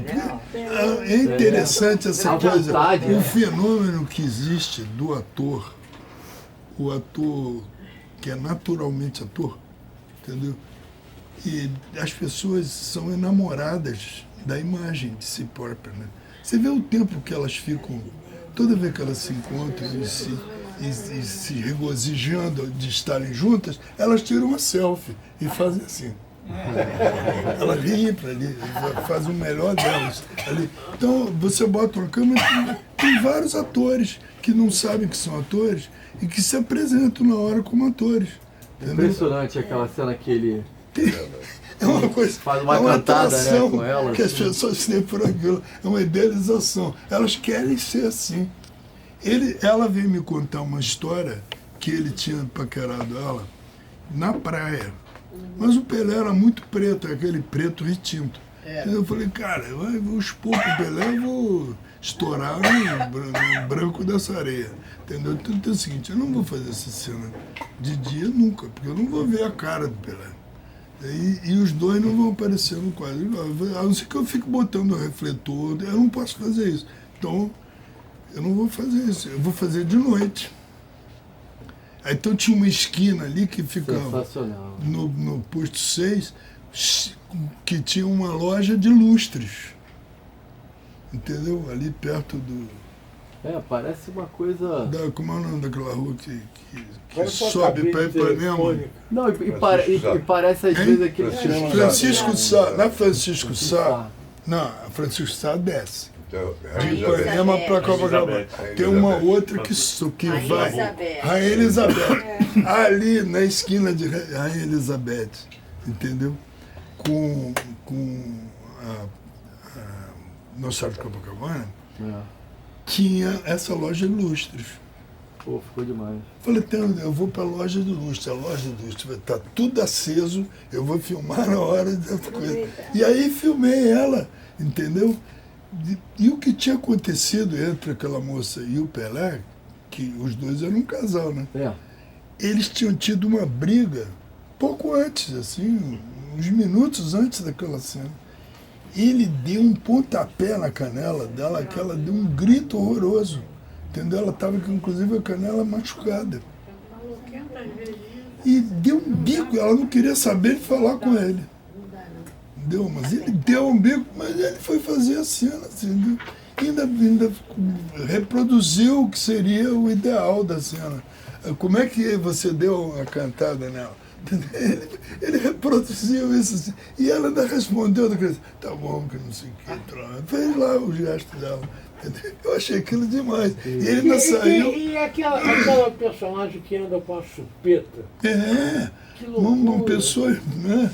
é interessante essa À coisa. vontade, O né? fenômeno que existe do ator, o ator que é naturalmente ator, entendeu? E as pessoas são enamoradas da imagem de si própria, né? Você vê o tempo que elas ficam, toda vez que elas se encontram em si, e se regozijando de estarem juntas, elas tiram uma selfie e fazem assim. Elas riem para ali, fazem o melhor delas ali. Então você bota uma câmera, tem vários atores que não sabem que são atores e que se apresentam na hora como atores. Entendeu? Impressionante aquela cena que ele É uma coisa, faz uma é uma cantada, atração, né, com ela. que as pessoas têm por aquilo. É uma idealização. Elas querem ser assim. Ela veio me contar uma história que ele tinha paquerado ela na praia. Mas o Pelé era muito preto, aquele preto retinto. Eu falei, cara, eu vou expor pro Pelé, eu vou estourar no branco dessa areia. Entendeu? Então é o seguinte, eu não vou fazer essa cena de dia nunca, porque eu não vou ver a cara do Pelé. E os dois não vão aparecer no quadro. A não ser que eu fique botando o refletor, eu não posso fazer isso. Então, eu não vou fazer isso, eu vou fazer de noite. Aí, então tinha uma esquina ali que ficava no posto 6, que tinha uma loja de lustres. Entendeu? Ali perto do... parece uma coisa... como é o nome daquela rua que sobe para Ipanema? Não, e parece às vezes aquele... Francisco Sá, não é Francisco Sá? Não, Francisco Sá desce. De Ipanema para Copacabana. Tem uma outra que vai. Rainha Elizabeth. Ali na esquina de Rainha Elizabeth, entendeu? Com a Nossa Senhora de Copacabana, tinha essa loja de lustres. Pô, ficou demais. Falei, eu vou para a loja de lustre. A loja de lustre vai estar tudo aceso, eu vou filmar na hora dessa coisa. E aí filmei ela, entendeu? E o que tinha acontecido entre aquela moça e o Pelé, que os dois eram um casal, né? Eles tinham tido uma briga pouco antes, assim, uns minutos antes daquela cena. Ele deu um pontapé na canela dela, que ela deu um grito horroroso. Entendeu? Ela estava, inclusive, a canela machucada. E deu um bico, ela não queria saber de falar com ele. Entendeu? Mas ele deu um bico, mas ele foi fazer a cena, assim, ainda reproduziu o que seria o ideal da cena. Como é que você deu uma cantada nela? Ele reproduziu isso assim, e ela ainda respondeu, tá bom, que não sei o que, fez lá o gesto dela. Eu achei aquilo demais. E ele ainda saiu. E aquela personagem que anda com a chupeta? Que loucura. Uma pessoa, né?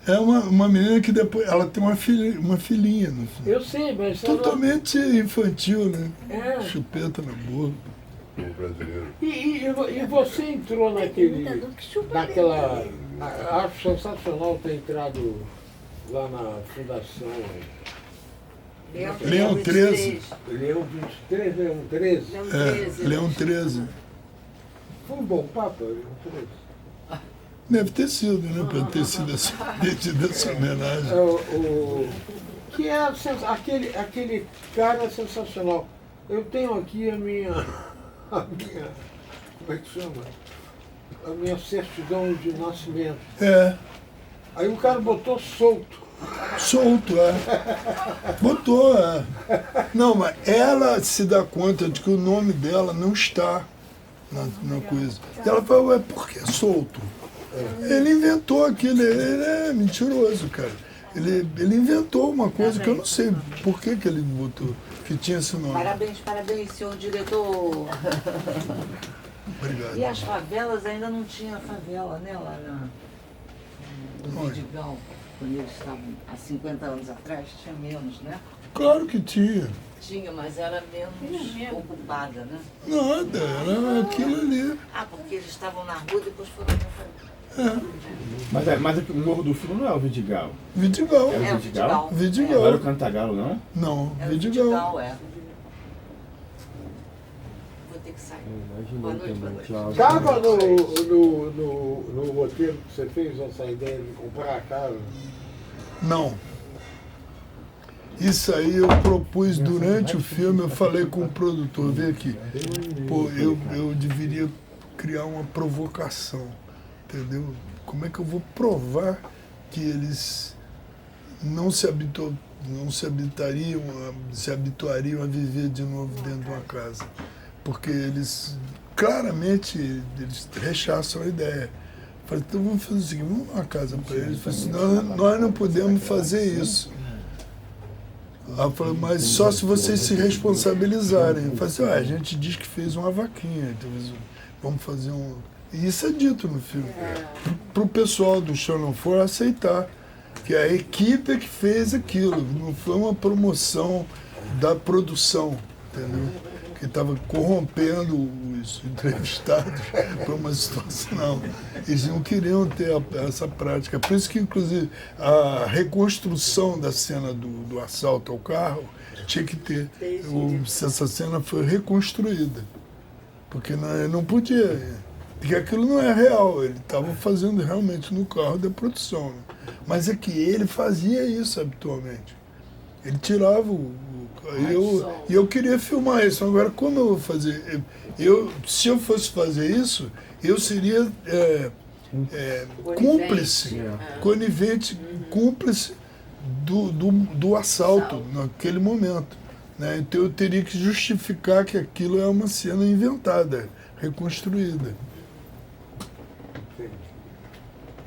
É uma menina que depois, ela tem uma filhinha no filme. Eu sei, mas... Totalmente infantil, né? Chupeta na boca. E você entrou naquela... Acho sensacional ter entrado lá na Fundação... Leão 13. Leão 23, Leão 13? Leão 13. Foi um bom papo, Leão 13. Deve ter sido, né? Para ter sido essa homenagem. Que é aquele cara sensacional. Eu tenho aqui a minha... Como é que chama? A minha certidão de nascimento. Aí o cara botou solto. Solto, Botou, Não, mas ela se dá conta de que o nome dela não está na coisa. E ela fala, por que solto? Ele inventou aquilo, ele é mentiroso, cara. Ele inventou uma coisa que eu não sei por que ele botou, que tinha esse nome. Parabéns, senhor diretor. Obrigado. E as favelas ainda não tinha favela, né, lá no Vidigal. Quando eles estavam há 50 anos atrás, tinha menos, né? Claro que tinha. Tinha, mas era menos ocupada, né? Nada, era aquilo ali. Porque eles estavam na rua e depois foram pra favela. Mas o Morro do Filho não é o Vidigal. Vidigal. É o Vidigal? Vidigal. Não era o Cantagalo, não? Não, Vidigal. Vidigal, Vou ter que sair. Boa noite. Estava no roteiro que você fez essa ideia de comprar a casa? Não. Isso aí eu propus durante o filme, eu falei com o produtor, vem aqui, eu deveria criar uma provocação, entendeu? Como é que eu vou provar que eles não se habituariam a viver de novo dentro de uma casa? Porque eles claramente eles rechaçam a ideia. Falei, então vamos fazer o seguinte, vamos dar uma casa para eles. Falei assim, nós não podemos fazer isso. Aí eu falei, mas só se vocês se responsabilizarem. Eu falei assim, a gente diz que fez uma vaquinha, então vamos fazer um... E isso é dito no filme. Para o pessoal do Channel 4 aceitar. Que a equipe é que fez aquilo, não foi uma promoção da produção, entendeu? Que estava corrompendo os entrevistados para uma situação. Não, eles não queriam ter essa prática. Por isso que, inclusive, a reconstrução da cena do assalto ao carro tinha que ter. Essa cena foi reconstruída. Porque não podia. Porque aquilo não é real, ele estava fazendo realmente no carro da produção. Né? Mas é que ele fazia isso habitualmente. Ele tirava e eu queria filmar isso. Agora, como eu vou fazer? Se eu fosse fazer isso, eu seria cúmplice, conivente, cúmplice do assalto naquele momento. Né? Então eu teria que justificar que aquilo é uma cena inventada, reconstruída.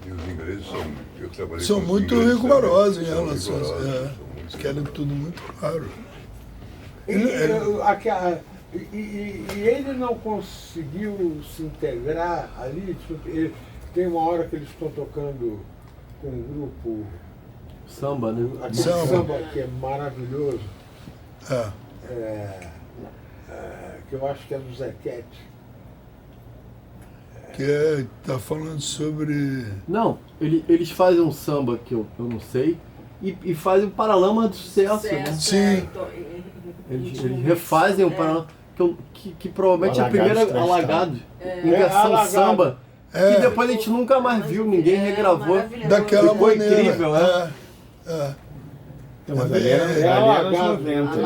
E os ingleses são muito rigorosos em relação a isso. Eles querem tudo muito claro. E ele não conseguiu se integrar ali. Tem uma hora que eles estão tocando com um grupo samba, né? Samba que é maravilhoso. Que eu acho que é do Zequete. Que tá falando sobre... Não, eles fazem um samba que eu não sei e fazem o Paralama do Sucesso, né? Sim. Eles refazem o Paralama, que provavelmente é a primeira Alagados, em versão samba, que depois a gente nunca mais viu, ninguém regravou. Daquela ficou maneira. Incrível, né? Mas ali era nos 90.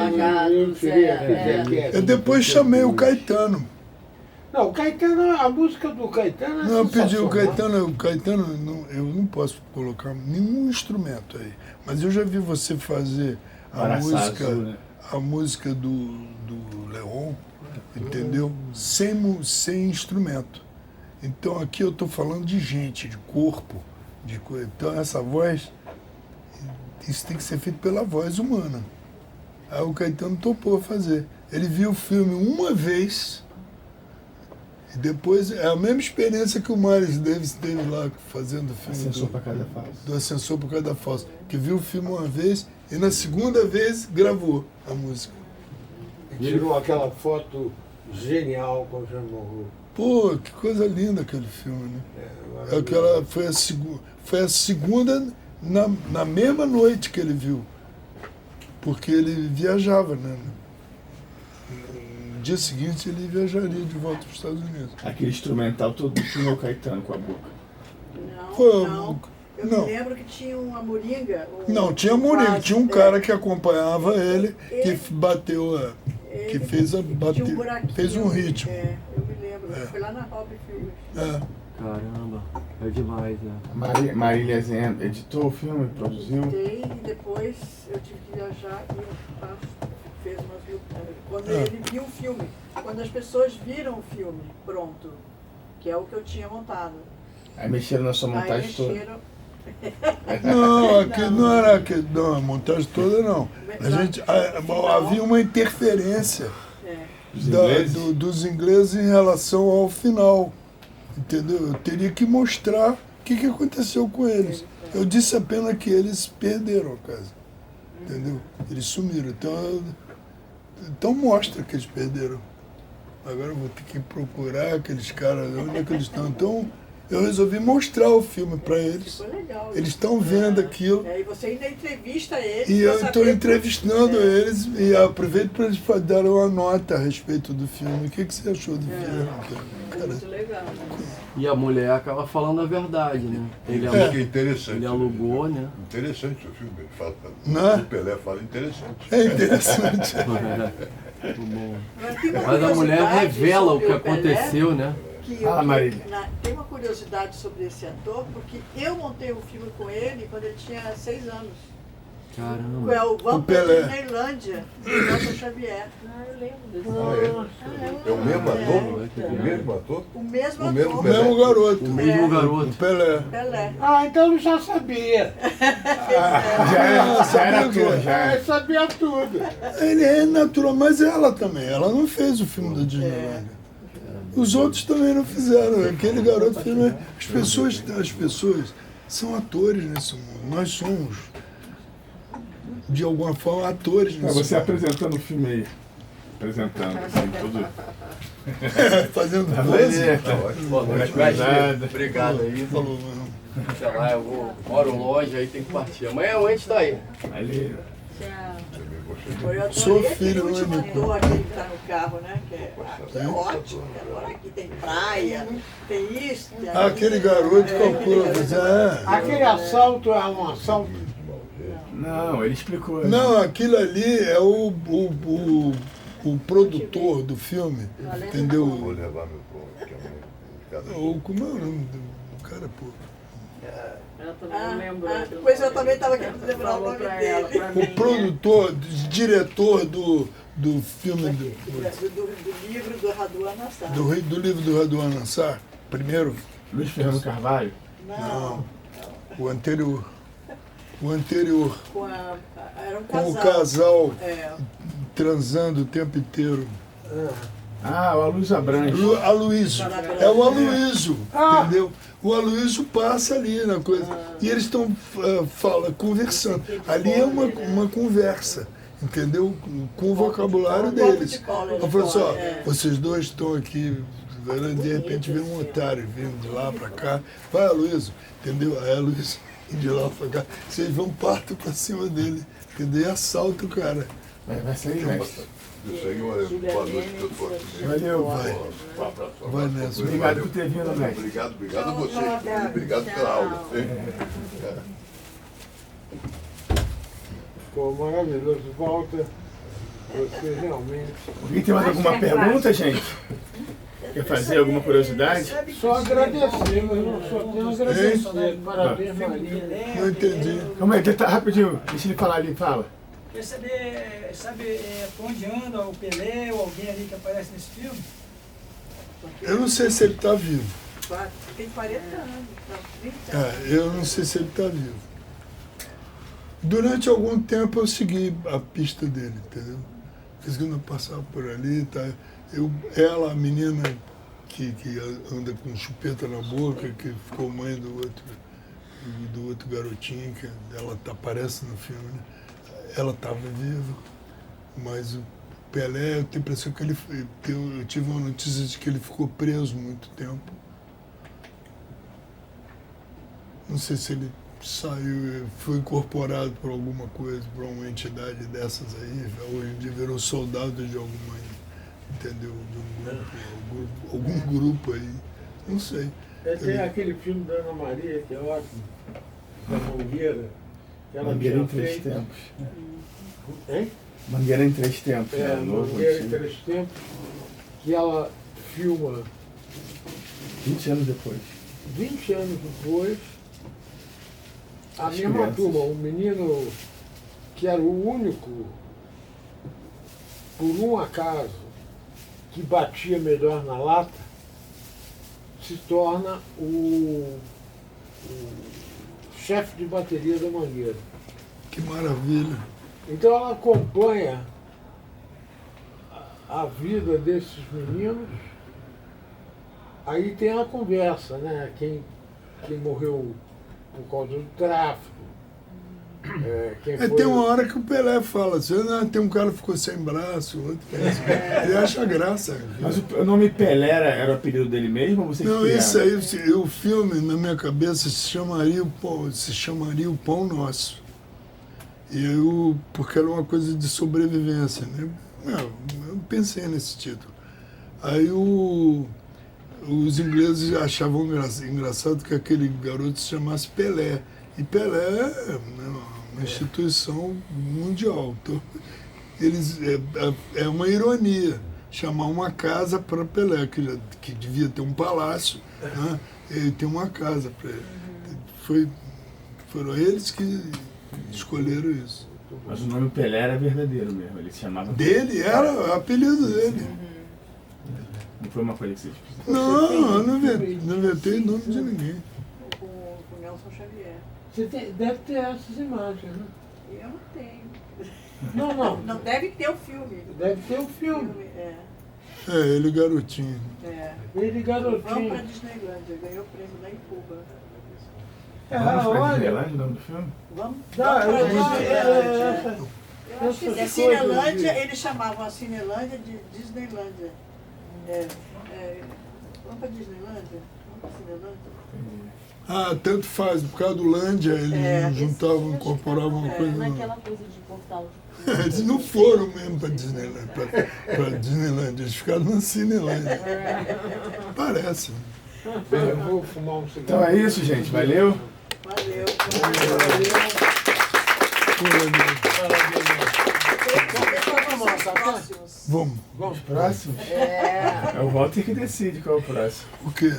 Eu depois chamei o Caetano. Não, o Caetano, a música do Caetano é não, eu pedi o Caetano, eu não posso colocar nenhum instrumento aí, mas eu já vi você fazer a música do Leon, entendeu? Sem instrumento. Então aqui eu estou falando de gente, de corpo, de coisa. Então essa voz, isso tem que ser feito pela voz humana. Aí o Caetano topou fazer. Ele viu o filme uma vez. E depois é a mesma experiência que o Miles Davis teve lá fazendo o filme do Ascensor por Cada Falsa, que viu o filme uma vez e na segunda vez gravou a música. E tirou aquela foto genial com o Jean Moreau. Pô, que coisa linda aquele filme, né? Foi a segunda na mesma noite que ele viu, porque ele viajava, né? No dia seguinte ele viajaria de volta para os Estados Unidos. Aquele instrumental todo tinha o Caetano com a boca. Não. Eu me lembro que tinha uma moringa. Não, tinha moringa. Tinha um cara que acompanhava ele, que bateu, que fez um ritmo. Eu me lembro. Foi lá na Hobby Filmes. Caramba, é demais, né? Marília Zenda editou o filme, produziu? Editei e depois eu tive que viajar e fez umas... Quando ele viu o filme, quando as pessoas viram o filme pronto, que é o que eu tinha montado. Aí mexeram na sua montagem toda? Não, não era a montagem toda não. Havia uma interferência dos ingleses em relação ao final. Entendeu? Eu teria que mostrar o que aconteceu com eles. Eu disse apenas que eles perderam a casa. Entendeu? Eles sumiram. Então mostra que eles perderam. Agora eu vou ter que procurar aqueles caras, onde é que eles estão. Então eu resolvi mostrar o filme para eles. Ficou legal. Eles estão vendo aquilo. E você ainda entrevista eles. E eu estou entrevistando eles e aproveito para eles darem uma nota a respeito do filme. O que você achou do filme? É muito legal. E a mulher acaba falando a verdade, né? Ele interessante. Ele alugou, né? Interessante o filme. Ele fala, o Pelé fala interessante. É interessante. Muito bom. Mas a mulher revela o que aconteceu, né? Tem uma curiosidade sobre esse ator, porque eu montei um filme com ele quando ele tinha 6 anos. Caramba. É o Vampiro Pelé. de Neilândia, do Nelson Xavier. Eu lembro desse É o mesmo ator? O mesmo ator? O mesmo O mesmo ator. O mesmo garoto. O mesmo garoto. O Pelé. Pelé. Ah, então eu já sabia. Já era ator, já. Eu sabia tudo. Ele é natural, mas ela também. Ela não fez o filme da Disneylandia. Os outros também não fizeram. Aquele garoto fez. As pessoas são atores nesse mundo. Nós somos, de alguma forma, atores nesse Você mundo. apresentando o filme aí. Apresentando, assim, tudo. Fazendo Tá pose. Boa noite, mestre. Obrigado aí. Falou, mano. Sei lá, eu moro longe, aí tem que partir. Amanhã ou antes daí. Ali. Eu Sou adorei filho aquele último único. ator, aquele que tá no carro, né? Que é ótimo. Agora aqui tem praia, tem isso. Tem Aquele garoto calcula. Aquele assalto é um assalto. Não, ele explicou. Não, aquilo ali é o produtor do filme. Entendeu? Vou levar meu pão, que é Como é o nome do cara, pô? Ela também não lembra. Pois eu também estava querendo lembrar o nome dele. O produtor, diretor do filme Do livro do Raduan Nassar. do livro do Raduan Nassar, primeiro, Luiz Fernando Carvalho. não, o anterior. O anterior, Era um com casal. o casal É, transando o tempo inteiro. Ah, o Aloysio Abrantes. Aloysio, é o Aloysio, entendeu? O Aloysio passa ali na coisa. E eles estão conversando. Ali é uma conversa, entendeu? Com o vocabulário deles. Eu falei assim, ó, vocês dois estão aqui, de repente vem um otário vindo de lá pra cá. Vai, Aloysio, entendeu? Aí Aloysio de lá pra cá, vocês vão parto pra cima dele, entendeu? E assalta o cara. Vai sair, mestre. Isso aí, boa noite que eu tô aqui. Valeu, Vai nessa. Obrigado por ter vindo, mestre. Obrigado a você. Obrigado pela aula. Pô, maravilhoso. Volta. Você realmente. Alguém tem mais alguma pergunta, gente? Quer fazer alguma curiosidade? Só agradecer, mas não só tenho a agradecer. Parabéns, Maria. Não entendi. Calma aí, rapidinho. Deixa ele falar ali, fala. Quer saber, sabe por onde anda o Pelé ou alguém ali que aparece nesse filme? Eu não sei se ele está vivo. tem 40 anos. 20 anos. Eu não sei se ele está vivo. Durante algum tempo eu segui a pista dele, entendeu? Fiz quando eu passava por ali, tá? Ela, a menina que anda com chupeta na boca, que ficou mãe do outro garotinho, que ela aparece no filme, né? Ela estava viva, mas o Pelé, eu tenho a impressão que eu tive uma notícia de que ele ficou preso muito tempo. Não sei se ele saiu, foi incorporado por alguma coisa, por uma entidade dessas aí, hoje em dia virou soldado de alguma, entendeu? De algum grupo aí, não sei. Tem aquele filme da Ana Maria, que é ótimo, da Mangueira, que ela Mangueira em tinha Três feito. Tempos. Hein? Mangueira em Três Tempos. É, novo, Mangueira em assim. Três Tempos, que ela filma 20 anos depois. 20 anos depois, a As mesma crianças. turma, o menino que era o único, por um acaso, que batia melhor na lata, se torna o chefe de bateria da Mangueira. Que maravilha. Então ela acompanha a vida desses meninos. Aí tem a conversa, né? Quem morreu por causa do tráfico. Quem foi... Tem uma hora que o Pelé fala assim, tem um cara que ficou sem braço, outro ele acha graça. Mas o nome Pelé era o apelido dele mesmo ou você Não, criaram? isso aí, o filme, na minha cabeça, se chamaria o Pão Nosso. Porque era uma coisa de sobrevivência, né? Eu pensei nesse título. Aí os ingleses achavam engraçado que aquele garoto se chamasse Pelé. E Pelé é uma instituição mundial. Então, é uma ironia chamar uma casa para Pelé, que devia ter um palácio, né? Ele tem uma casa para ele. Foram eles que Escolheram isso. Mas o nome Pelé era verdadeiro mesmo, ele se chamava... Dele? Era o apelido dele. Não foi uma coisa que vocês... Não, eu não inventei nome de ninguém. Com o Nelson Xavier. Você deve ter essas imagens, né? Eu não tenho. Não. Não deve ter o filme. Deve ter o filme. Ele garotinho. Ele garotinho. Vamos pra Disneylândia, ganhou o prêmio lá em Cuba. Vamos pra Disneylândia, o nome do filme? Vamos Dá, pra eu Disneylândia. Eu acho que E a Cinelândia, eles chamavam a Cinelândia de Disneylândia. Vamos pra Disneylândia? Vamos pra Cinelândia? Tanto faz, por causa do Lândia, eles juntavam, incorporavam uma coisa. Naquela coisa de portal. Eles não foram mesmo para Disneyland, para Disneyland, eles ficaram na Cinelândia. Parece. Eu vou fumar um cigarro. Então é isso, gente. Valeu. Valeu. Vamos. Vamos próximos? O Walter que decide qual é o próximo. O quê?